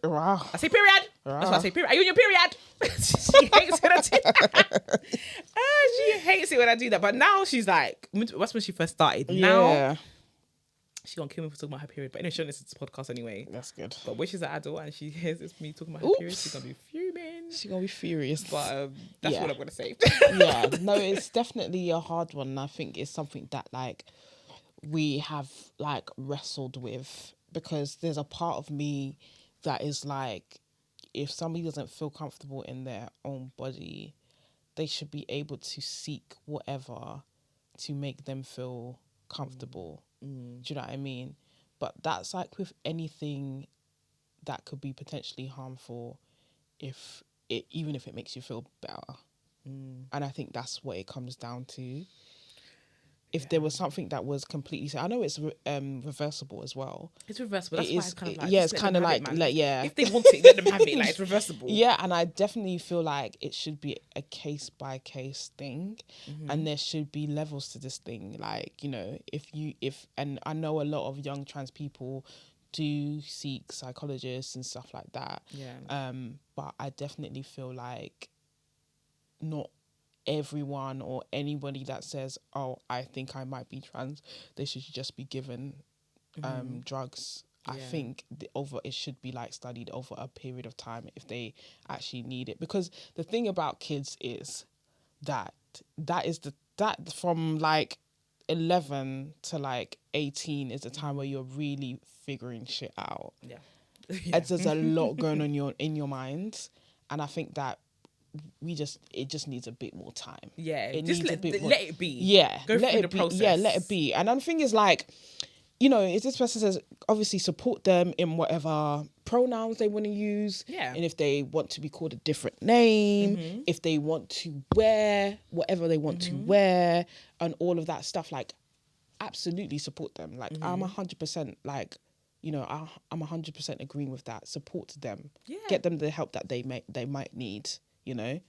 wow. I say period. Wow. That's why I say period. Are you in your period? She hates when I do that. She hates it when I do that. But now she's like, that's when she first started. Yeah. Now she's gonna kill me for talking about her period. But anyway, she don't listen to this podcast anyway. That's good. But when she's an adult and she hears it's me talking about her period, she's gonna be fuming. She's gonna be furious. But that's what I'm gonna say. Yeah, no, it's definitely a hard one. And I think it's something that like we have like wrestled with, because there's a part of me that is like, if somebody doesn't feel comfortable in their own body, they should be able to seek whatever to make them feel comfortable. Do you know what I mean? But that's like with anything that could be potentially harmful, even if it makes you feel better. And I think that's what it comes down to. If there was something that was completely, I know it's reversible as well. It's reversible. That's why it's kind of like, it's kind of like if they want it, let them have it. Like, it's reversible. Yeah, and I definitely feel like it should be a case by case thing, and there should be levels to this thing. Like, you know, and I know a lot of young trans people do seek psychologists and stuff like that. Yeah. But I definitely feel like not everyone or anybody that says, oh, I think I might be trans, they should just be given drugs. I think it should be like studied over a period of time if they actually need it, because the thing about kids is that from like 11 to like 18 is the time where you're really figuring shit out. There's a lot going on in your mind, and I think that it just needs a bit more time. Yeah, it just needs a bit more. Let it be. Yeah, go through the process. Yeah, let it be. And the thing is, like, you know, if this person says, obviously support them in whatever pronouns they want to use. Yeah. And if they want to be called a different name, if they want to wear whatever they want to wear and all of that stuff, like, absolutely support them. Like, I'm 100% like, you know, I'm 100% agreeing with that. Support them. Yeah. Get them the help that they might need, you know.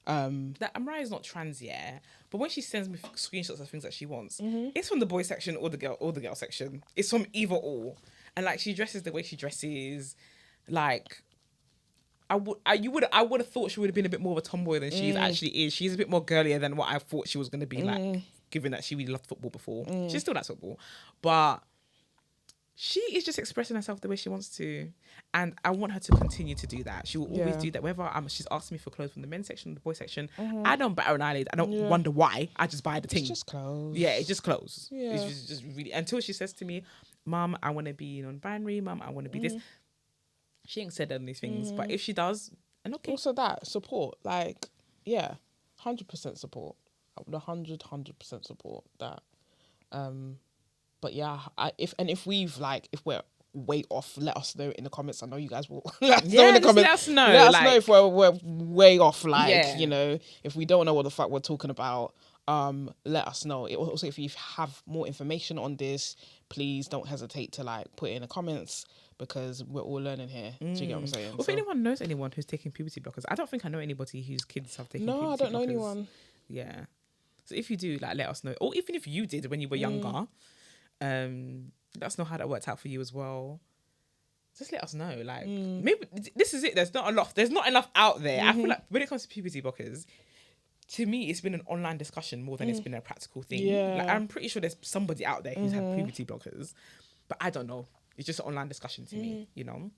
That Amara is not trans yet, but when she sends me screenshots of things that she wants, it's from the boy section or the girl section. It's from either or, and like she dresses the way she dresses, like I would have thought she would have been a bit more of a tomboy than she actually is. She's a bit more girlier than what I thought she was going to be, like, given that she really loved football before. She still likes football, but she is just expressing herself the way she wants to. And I want her to continue to do that. She will always do that. Whether she's asking me for clothes from the men's section or the boys section, I don't bat an eyelid. I don't wonder why. I just buy the thing. It's just clothes. Yeah, it's just clothes. Yeah. It's just really... Until she says to me, Mum, I want to be non-binary. Mum, I want to be this. She ain't said any of these things. But if she does, and okay. Also that, support. Like, yeah, 100% support. I would 100% support that. But yeah, if we're way off, let us know in the comments. I know you guys will let us know in the comments. Let us know. Let us know if we're way off. Like, you know, if we don't know what the fuck we're talking about, let us know. Also, if you have more information on this, please don't hesitate to like put it in the comments, because we're all learning here. Do you get what I'm saying? Well, if anyone knows anyone who's taking puberty blockers, I don't think I know anybody whose kids have taken puberty blockers. No, I don't know anyone. Yeah. So if you do, like, let us know. Or even if you did when you were younger, let us know how that worked out for you as well. Just let us know. Like, maybe this is it. There's not enough out there. I feel like when it comes to puberty blockers, to me, it's been an online discussion more than it's been a practical thing. Yeah. Like, I'm pretty sure there's somebody out there who's had puberty blockers, but I don't know. It's just an online discussion to me, you know?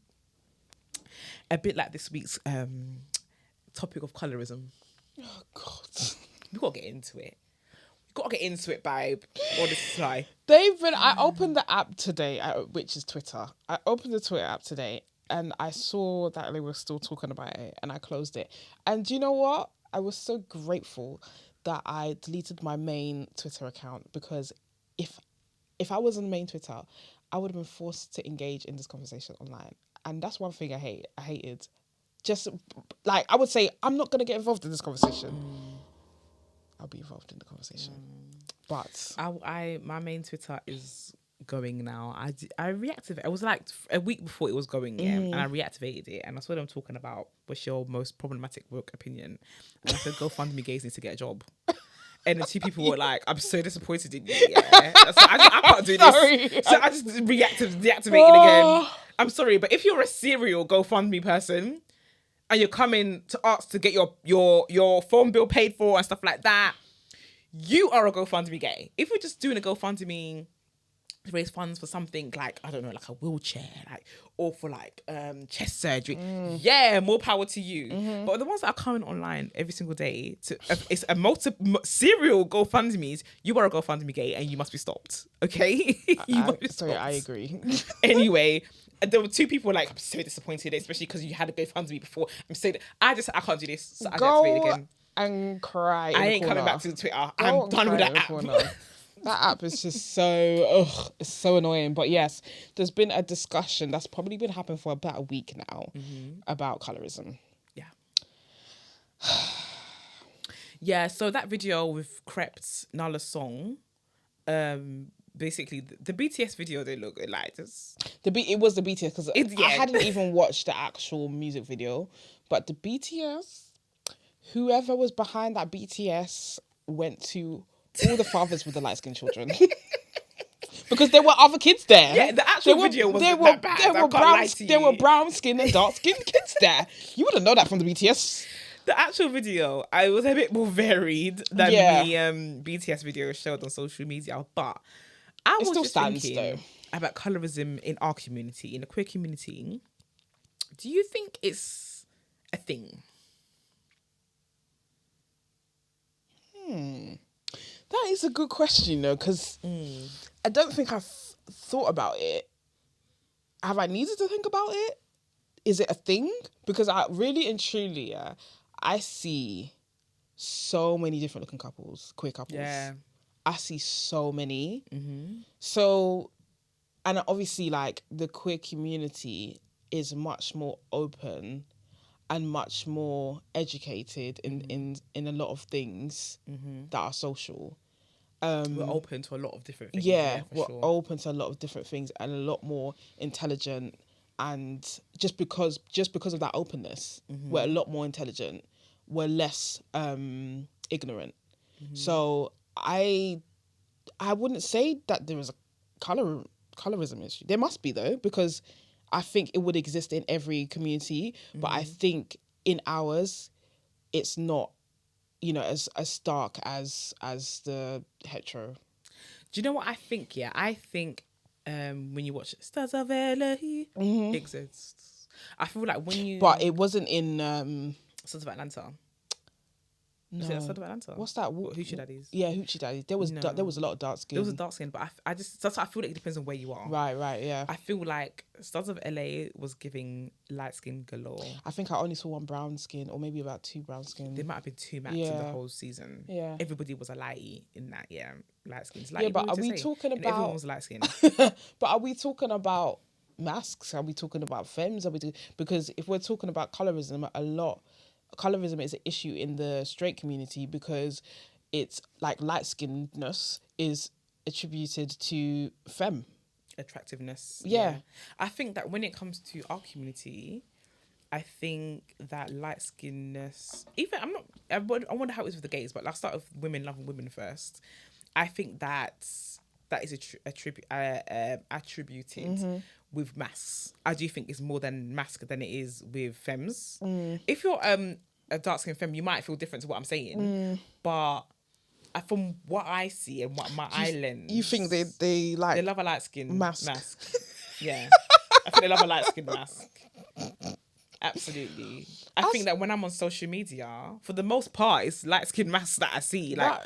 A bit like this week's topic of colorism. Oh, God. We got to get into it. Babe. Honestly. I opened the app today, which is Twitter. I opened the Twitter app today and I saw that they were still talking about it, and I closed it. And do you know what? I was so grateful that I deleted my main Twitter account, because if I was on the main Twitter, I would have been forced to engage in this conversation online. And that's one thing I hate. I hated. Just like, I would say, I'm not going to get involved in this conversation. I'll be involved in the conversation. But my main Twitter is going now. I reactivated. It was like a week before it was going, and I reactivated it, and I saw them talking about, what's your most problematic work opinion? And I said, GoFundMe gays need to get a job. And the two people were like, I'm so disappointed in you. Yeah. So I can't do this. So I just deactivated again. I'm sorry, but if you're a serial GoFundMe person and you're coming to ask to get your phone bill paid for and stuff like that, you are a GoFundMe gay. If you're just doing a GoFundMe to raise funds for something like, I don't know, like a wheelchair, like, or for like chest surgery, yeah, more power to you. But the ones that are coming online every single day to it's a serial GoFundMe's, you are a GoFundMe gay and you must be stopped. Okay, I agree. Anyway, there were two people like, I'm so disappointed, especially because you had a GoFundMe before. I can't do this. So I deactivated again and cry. I ain't coming back to Twitter. I'm done with that app. That app is just it's so annoying. But yes, there's been a discussion that's probably been happening for about a week now about colorism. Yeah. Yeah, so that video with Crep's Nala's song, basically the BTS video, they look like this. It was the BTS, because I hadn't even watched the actual music video, but the BTS, whoever was behind that BTS went to all the fathers with the light-skinned children. Because there were other kids there. Yeah, the actual video wasn't that bad. There were brown skin and dark skinned kids there. You wouldn't know that from the BTS. The actual video, I was a bit more varied than the BTS video showed on social media, but I was just thinking about colorism in our community, in the queer community. Do you think it's a thing? That is a good question, though, because I don't think I've thought about it. Have I needed to think about it? Is it a thing? Because I really and truly, I see so many different looking couples, queer couples. Yeah. I see so many. So and obviously like the queer community is much more open and much more educated in a lot of things that are social. We're open to a lot of different things. We're sure. open to a lot of different things and a lot more intelligent. And just because of that openness, we're a lot more intelligent. We're less ignorant. So I wouldn't say that there is a colorism issue. There must be though, because I think it would exist in every community, but I think in ours, it's not, as stark as the hetero. Do you know what I think? Yeah, I think when you watch Stars of LA, exists. I feel like when you... But it wasn't in... Sons of Atlanta. No. Is it Sons of Atlanta? What's that? Hoochie Daddies. Yeah, Hoochie Daddies. There was a lot of dark skin. There was a dark skin, but I feel like it depends on where you are. Right, yeah. I feel like Stars of LA was giving light skin galore. I think I only saw one brown skin, or maybe about 2 brown skin. There might have been 2 max in the whole season. Yeah. Everybody was a lighty in that, light skins. Yeah, but are we talking about... Everyone was light skin. But are we talking about Mascs? Are we talking about Femmes? Because if we're talking about colorism, colorism is an issue in the straight community because it's like light skinnedness is attributed to femme Attractiveness. Yeah. I think that when it comes to our community, I think that light skinnedness, I wonder how it is with the gays, but let's start with women loving women first. I think that is attributed with Mascs. I do think it's more than Masc than it is with Femmes. If you're a dark skinned femme, you might feel different to what I'm saying, but from what I see and what my islands, you think they love a light skin Masc. Yeah, I think they love a light skin Masc. Absolutely. I think that when I'm on social media, for the most part, it's light skin Mascs that I see, like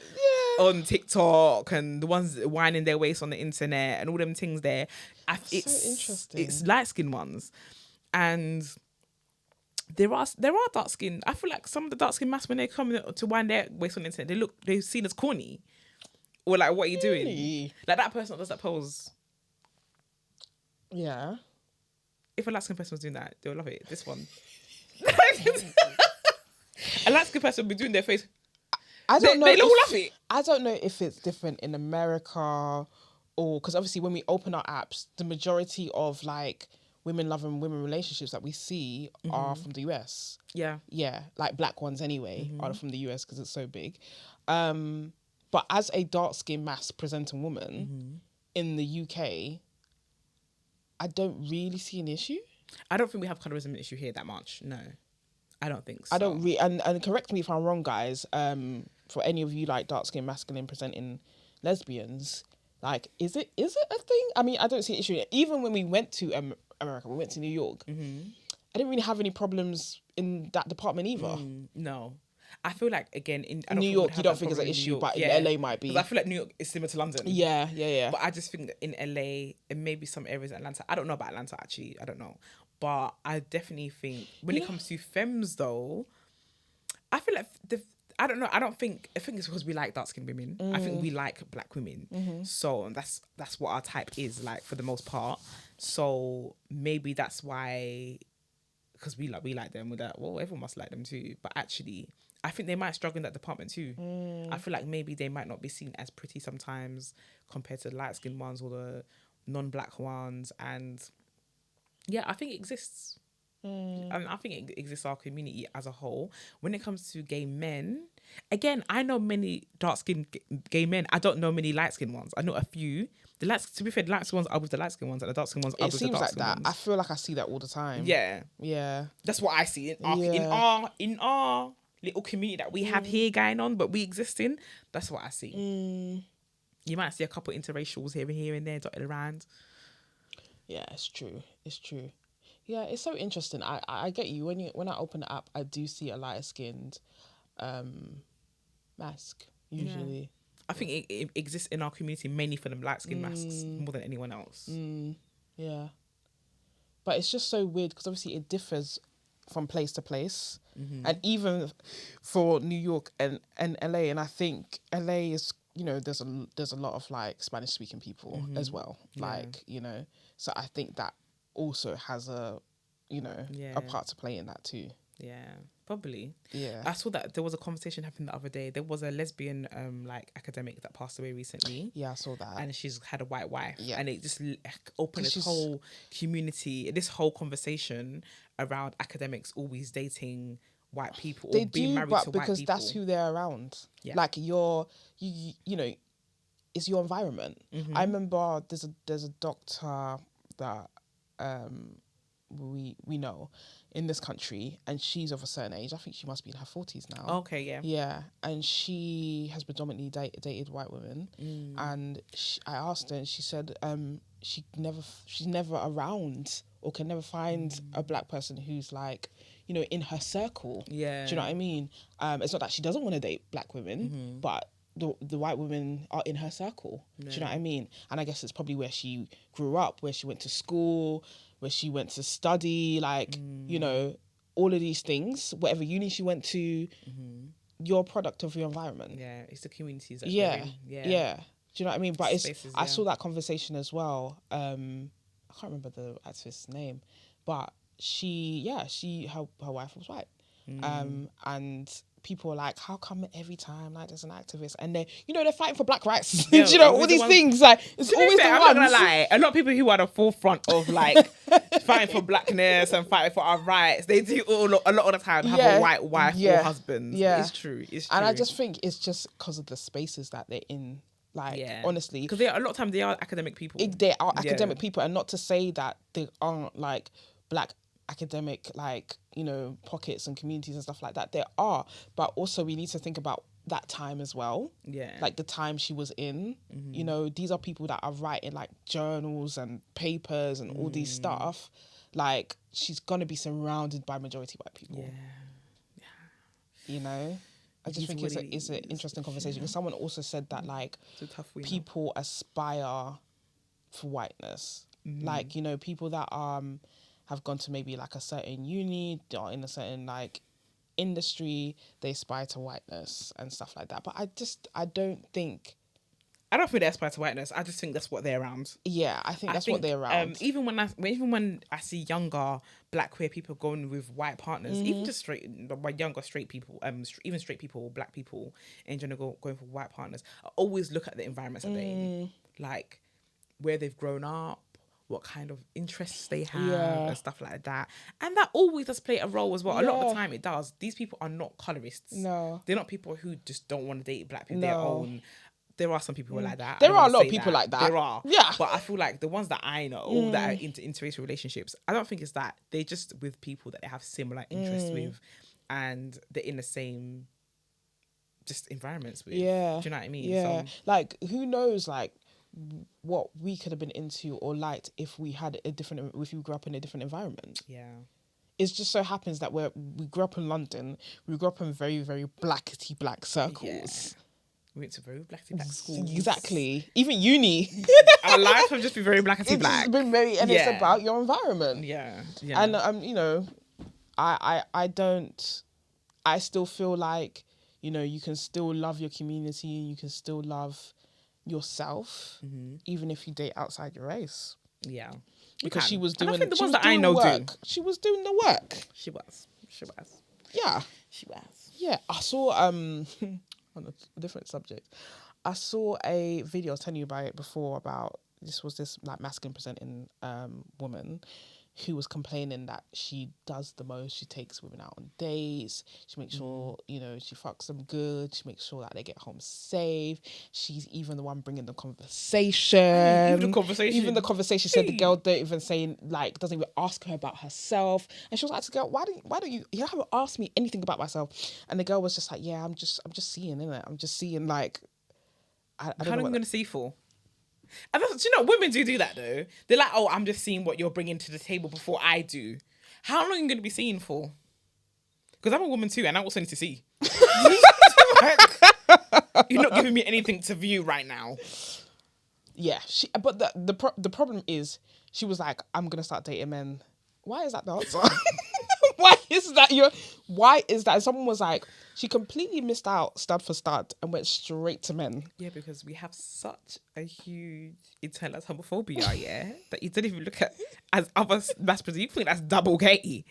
on TikTok and the ones winding their waist on the internet and all them things there. It's so interesting. It's light skin ones, and there are dark skin. I feel like some of the dark skin Mascs, when they come to wind their waist on the internet, they're seen as corny, or like, what are you doing? Like that person that does that pose. Yeah. If a light skin person was doing that, they'll love it. This one. A light skin person will be doing their face. I don't know. They all love it. I don't know if it's different in America or... Because obviously when we open our apps, the majority of like women loving women relationships that we see are from the US. Yeah. Yeah. Like black ones anyway are from the US because it's so big. But as a dark-skinned Masc presenting woman in the UK... I don't really see an issue. I don't think we have colorism issue here that much. No, I don't think so. I don't really, and correct me if I'm wrong, guys. For any of you like dark skinned masculine presenting lesbians, like, is it a thing? I mean, I don't see an issue. Even when we went to America, we went to New York. I didn't really have any problems in that department either. No. I feel like, again, in New York, you don't think it's an issue, but in LA might be. I feel like New York is similar to London. Yeah. But I just think that in LA and maybe some areas in Atlanta, I don't know about Atlanta actually, I don't know. But I definitely think when it comes to femmes though, I feel like I don't know. I think it's because we like dark skinned women. I think we like black women. So that's what our type is, like, for the most part. So maybe that's why, because we like them, with that, well, everyone must like them too. But actually, I think they might struggle in that department too. I feel like maybe they might not be seen as pretty sometimes compared to the light skinned ones or the non-black ones. And yeah, I think it exists. And I think it exists our community as a whole. When it comes to gay men, again, I know many dark-skinned gay men. I don't know many light-skinned ones. I know a few. To be fair, the light-skinned ones are with the light-skinned ones, and the dark-skinned ones are with the dark-skinned ones. It seems like that. I feel like I see that all the time. Yeah. That's what I see in our little community that we have here going on, but we exist in. That's what I see. You might see a couple interracials here and there dotted around. Yeah, it's true. Yeah, it's so interesting. I get you. When I open the app, I do see a lighter skinned Masc usually. Yeah. I think it exists in our community mainly for the light skinned Mascs more than anyone else. Yeah, but it's just so weird because obviously it differs from place to place, and even for New York and LA. And I think LA is there's a lot of like Spanish speaking people as well. Like, so I think that also has a part to play in that too. Yeah, probably. Yeah. I saw that there was a conversation happening the other day. There was a lesbian like academic that passed away recently. Yeah, I saw that. And she's had a white wife. Yeah. And it just opened this whole community, this whole conversation around academics always dating white people or being married to white people. Because that's who they're around. Yeah. Like you know, it's your environment. I remember there's a doctor that we know in this country, and she's of a certain age. I think she must be in her 40s now. Okay, yeah. Yeah, and she has predominantly dated white women. And I asked her, and she said she's never around or can never find a black person who's like, in her circle. Yeah. Do you know what I mean? It's not that she doesn't want to date black women, but the white women are in her circle. Yeah. Do you know what I mean? And I guess it's probably where she grew up, where she went to school, where she went to study, like, all of these things, whatever uni she went to, you're a product of your environment. Yeah, it's the communities that yeah. Do you know what I mean? But Spaces, I saw that conversation as well. I can't remember the activist's name, but her wife was white. And people are like, how come every time like there's an activist and they're fighting for black rights? All these things, like it's always the ones. I'm not gonna lie, a lot of people who are at the forefront of like fighting for blackness and fighting for our rights, they do a lot of the time have a white wife or husband. Yeah, it's true. And I just think it's just because of the spaces that they're in. Like, honestly, because a lot of times they are academic people. They are academic people, and not to say that they aren't like black academic, like, pockets and communities and stuff like that. There are, but also we need to think about that time as well. Yeah, like the time she was in. These are people that are writing like journals and papers and all these stuff. Like, she's gonna be surrounded by majority white people. I just think it's an interesting conversation, because someone also said that like people aspire for whiteness. Like, people that have gone to maybe like a certain uni or in a certain like industry, they aspire to whiteness and stuff like that. But I don't think they aspire to whiteness. I just think that's what they're around. Yeah, I think what they're around. Even when I see younger black queer people going with white partners, even just younger straight people, even straight people, black people in general going for white partners, I always look at the environments that they're in, like where they've grown up, what kind of interests they have and stuff like that. And that always does play a role as well. A lot of the time it does. These people are not colorists. No. They're not people who just don't want to date black people. No. There are some people who are like that. There are a lot of people like that. There are. Yeah. But I feel like the ones that I know that are into interracial relationships, I don't think it's that. They're just with people that they have similar interests with, and they're in the same just environments with. Yeah. Do you know what I mean? Yeah. So, like, who knows, like, what we could have been into or liked if we grew up in a different environment. Yeah. It just so happens that we grew up in London. We grew up in very, very blackety black circles. Yeah. We went to very blackety black schools. Exactly. Even uni. Our lives have just been very blackety black. It's been very, and it's about your environment. Yeah. And I still feel like, you can still love your community, you can still love yourself, even if you date outside your race. Yeah. Because she was doing the ones that I know do. She was doing the work. She was. Yeah. She was. Yeah. I saw on a different subject. I saw a video, I was telling you about it before, about this like masculine presenting woman who was complaining that she does the most. She takes women out on dates. She makes sure, she fucks them good. She makes sure that they get home safe. She's even the one bringing the conversation. Even the conversation said the girl don't even say, like, doesn't even ask her about herself. And she was like to the girl, why don't you haven't asked me anything about myself? And the girl was just like, yeah, I'm just seeing, innit? I'm just seeing, like, I don't know. How long are you going to see for? And that's, women do that though. They're like, oh, I'm just seeing what you're bringing to the table before I do. How long are you going to be seeing for? Because I'm a woman too, and I also need to see. You're not giving me anything to view right now. Yeah, but the problem is, she was like, I'm going to start dating men. Why is that the answer? Why is that you're? Why is that? Someone was like, she completely missed out stud for stud and went straight to men. Yeah, because we have such a huge internal homophobia, yeah, that you don't even look at as other masculines. You think that's double gay.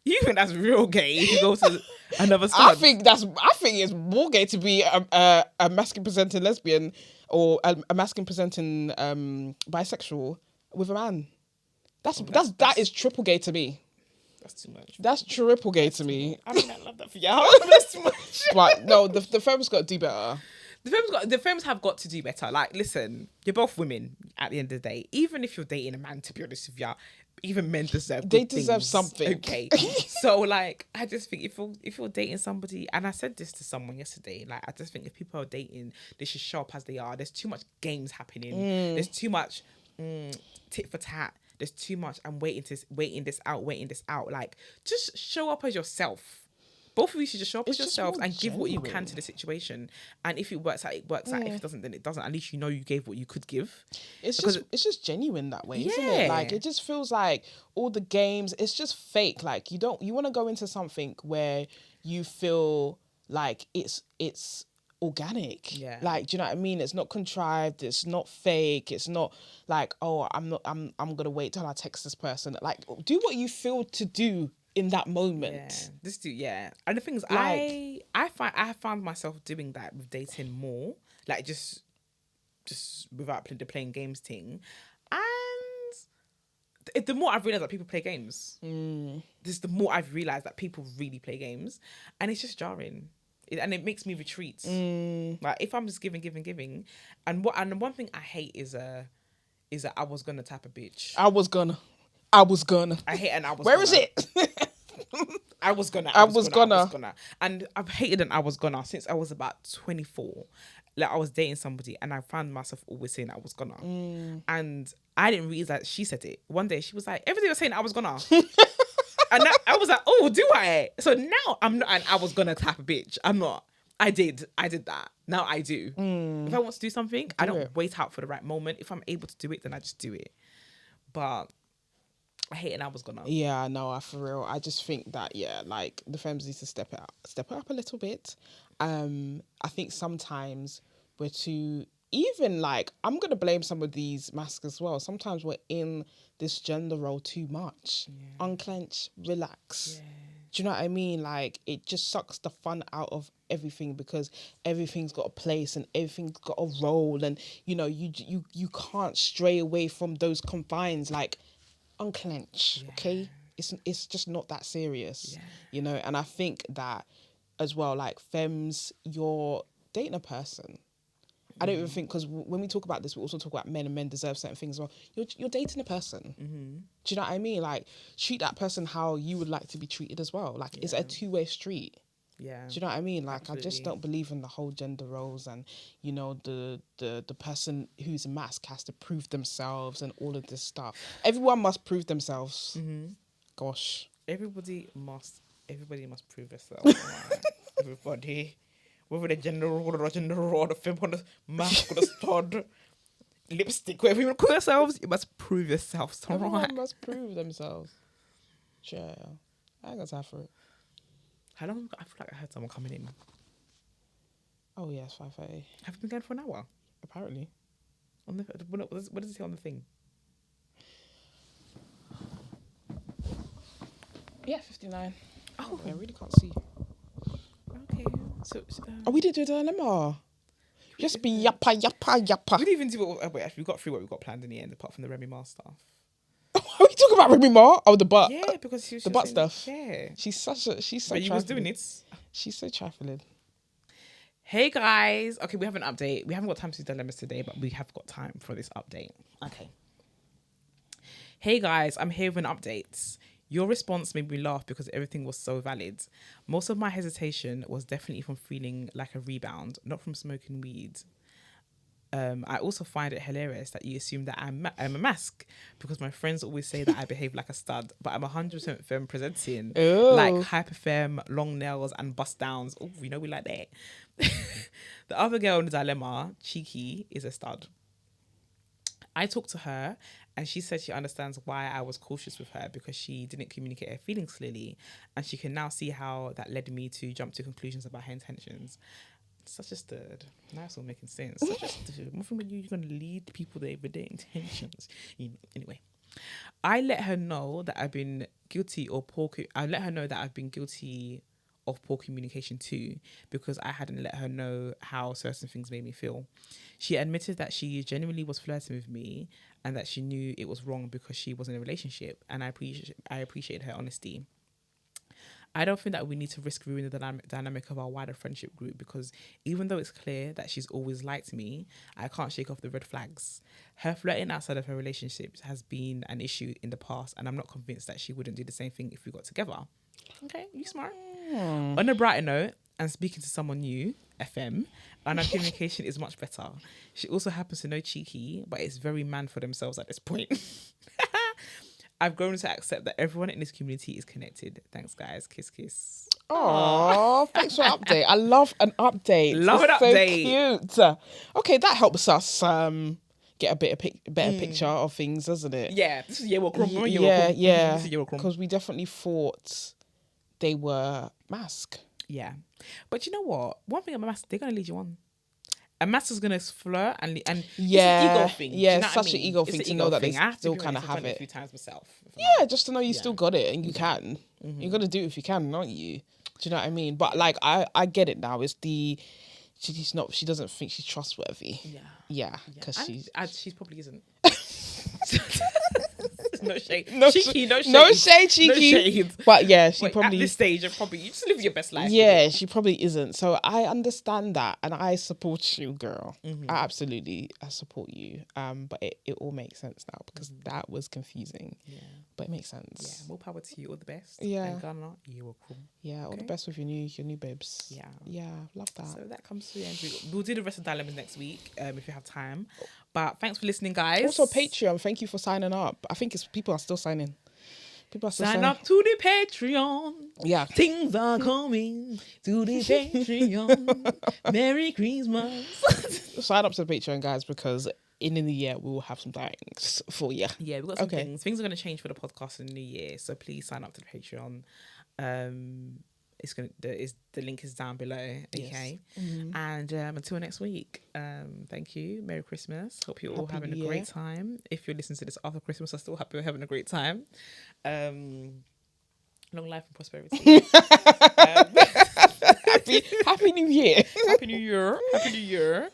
You think that's real gay if you go to another stud. I think it's more gay to be a masculine presenting lesbian or a masculine presenting bisexual with a man. That is triple gay to me. That's too much. That's triple gay to me. I mean, I love that for y'all. That's too much. But no, the femmes got to do better. The femmes have got to do better. Like, listen, you're both women at the end of the day. Even if you're dating a man, to be honest with you, even men deserve They good deserve things, something. Okay. So, like, I just think if you're dating somebody, and I said this to someone yesterday, like, I just think if people are dating, they should show up as they are. There's too much games happening. There's too much tit for tat. There's too much. I'm waiting this out. Like, just show up as yourself. Both of you should just show up as yourselves and give what you can to the situation. And if it works out, it works out. If it doesn't, then it doesn't. At least you know you gave what you could give. It's just genuine that way, isn't it? Like, it just feels like all the games, it's just fake. Like, you want to go into something where you feel like it's organic. Yeah. Like, do you know what I mean? It's not contrived, it's not fake, it's not like, oh, I'm gonna wait till I text this person. Like, do what you feel to do in that moment. And the thing is, like, I have found myself doing that with dating more, like just without playing games thing. And the more I've realized that people play games, the more I've realized that people really play games, and it's just jarring. And it makes me retreat. Like, if I'm just giving, and the one thing I hate is that I was gonna tap a bitch. I was gonna. I hate an I was. Where gonna. is it? I was gonna. And I've hated an I was gonna since I was about 24. Like, I was dating somebody and I found myself always saying I was gonna. And I didn't realize that she said it. One day she was like, every day you're saying I was gonna. And I was like, oh, do I? So now I'm not an I was gonna tap a bitch. I'm not. I did that. Now I do. If I want to do something, I don't wait out for the right moment. If I'm able to do it, then I just do it. But I hate it. I was gonna. Yeah, no, for real. I just think that, like, the femmes need to step it up a little bit. I think sometimes we're too, even like, I'm gonna blame some of these masks as well. Sometimes we're in this gender role too much. Unclench, relax. Do you know what I mean? Like, it just sucks the fun out of everything because everything's got a place and everything's got a role, and you know, you can't stray away from those confines. Like, unclench, okay? It's just not that serious, you know. And I think that as well, like, femmes, you're dating a person. I don't even think, because when we talk about this, we also talk about men, and men deserve certain things as well. You're dating a person. Do you know what I mean? Like, treat that person how you would like to be treated as well. Like, it's a two-way street. Yeah. Do you know what I mean? Like, absolutely. I just don't believe in the whole gender roles and, you know, the person who's a Masc has to prove themselves and all of this stuff. Everyone must prove themselves. Gosh. Everybody must prove themselves. Everybody. Whether the gender role, the femme on the mask or the stud, lipstick, whatever you want to call yourselves, you must prove yourselves. Everyone must prove themselves. Sure. I ain't got time for it. How long? I feel like I heard someone coming in. Oh yes, 5:30. Have you been going for an hour? Apparently. What does it say on the thing? Yeah, 59. Oh, I really can't see. Okay. So we didn't do the dilemma. Just be yappa. We didn't even do what. Wait, we got through what we got planned in the end, apart from the Remy Ma stuff. Are we talking about Remy Ma? Oh, the butt. Yeah, because she was the butt stuff. Yeah, she's so. But you was doing it. She's so trifling. Hey guys. Okay, we have an update. We haven't got time to do dilemmas today, but we have got time for this update. Okay. Hey guys, I'm here with an update. Your response made me laugh because everything was so valid. Most of my hesitation was definitely from feeling like a rebound, not from smoking weed. I also find it hilarious that you assume that I'm a Masc because my friends always say that I behave like a stud, but I'm 100% femme presenting. Ooh. Like hyper femme, long nails and bust downs. Oh, you know we like that. The other girl in the dilemma, Cheeky, is a stud. I talked to her And she said she understands why I was cautious with her, because she didn't communicate her feelings clearly. And she can now see how that led me to jump to conclusions about her intentions. Such a stud. Now it's all making sense. Such a stud. Nothing when you're going to lead people with their intentions. Anyway. I let her know that I've been guilty of poor communication too, because I hadn't let her know how certain things made me feel. She admitted that she genuinely was flirting with me and that she knew it was wrong because she was in a relationship, and I appreciate her honesty. I don't think that we need to risk ruining the dynamic of our wider friendship group, because even though it's clear that she's always liked me, I can't shake off the red flags. Her flirting outside of her relationships has been an issue in the past, and I'm not convinced that she wouldn't do the same thing if we got together. Okay, you smart. On a brighter note, and speaking to someone new, FM, and our communication is much better. She also happens to know cheeky, but it's very man for themselves at this point. I've grown to accept that everyone in this community is connected. Thanks, guys. Kiss, kiss. Oh, thanks for an update. I love an update. Love an update. So cute. Okay, that helps us get a better picture of things, doesn't it? Yeah. This is year one. Yeah. Because we definitely thought they were Masc. Yeah. But you know what? One thing about Masc, they're going to lead you on. A Masc is going to flirt and it's an ego thing. Yeah, you know it's such an ego thing to know that they still kind of have it. A few times myself. Yeah, just to know you still got it and you can. You're going to do it if you can, aren't you? Do you know what I mean? But like, I get it now. It's she doesn't think she's trustworthy. Yeah, because she probably isn't. No shade. Cheeky. But yeah, she probably at this stage of probably you just live your best life. Yeah, she probably isn't. So I understand that, and I support you, girl. I support you. But it all makes sense now, because that was confusing. Yeah, but it makes sense. Yeah, more power to you. All the best. Yeah, and Ghana, you were cool. Yeah, all the best with your new bibs. Yeah, love that. So that comes to the end. We'll do the rest of the dilemmas next week if you have time. But thanks for listening, guys. Also, Patreon. Thank you for signing up. I think people are still signing. Sign up to the Patreon. Yeah. Things are coming to the Patreon. Merry Christmas. Sign up to the Patreon, guys, because in the year we will have some things for you. Yeah, we've got some things. Things are going to change for the podcast in the new year. So please sign up to the Patreon. The link is down below. Okay. Yes. And until next week, thank you. Merry Christmas. Hope you're all having a great time. If you're listening to this after Christmas, I still hope you're having a great time. Long life and prosperity. Happy New Year. Happy New Year.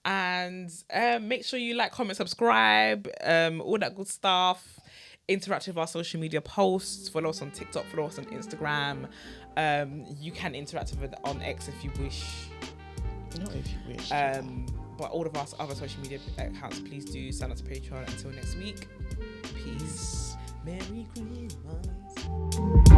And make sure you like, comment, subscribe, all that good stuff. Interact with our social media posts. Follow us on TikTok, follow us on Instagram. You can interact with it on X if you wish. Not if you wish. But all of our other social media accounts, please do sign up to Patreon. Until next week, peace. Merry Christmas.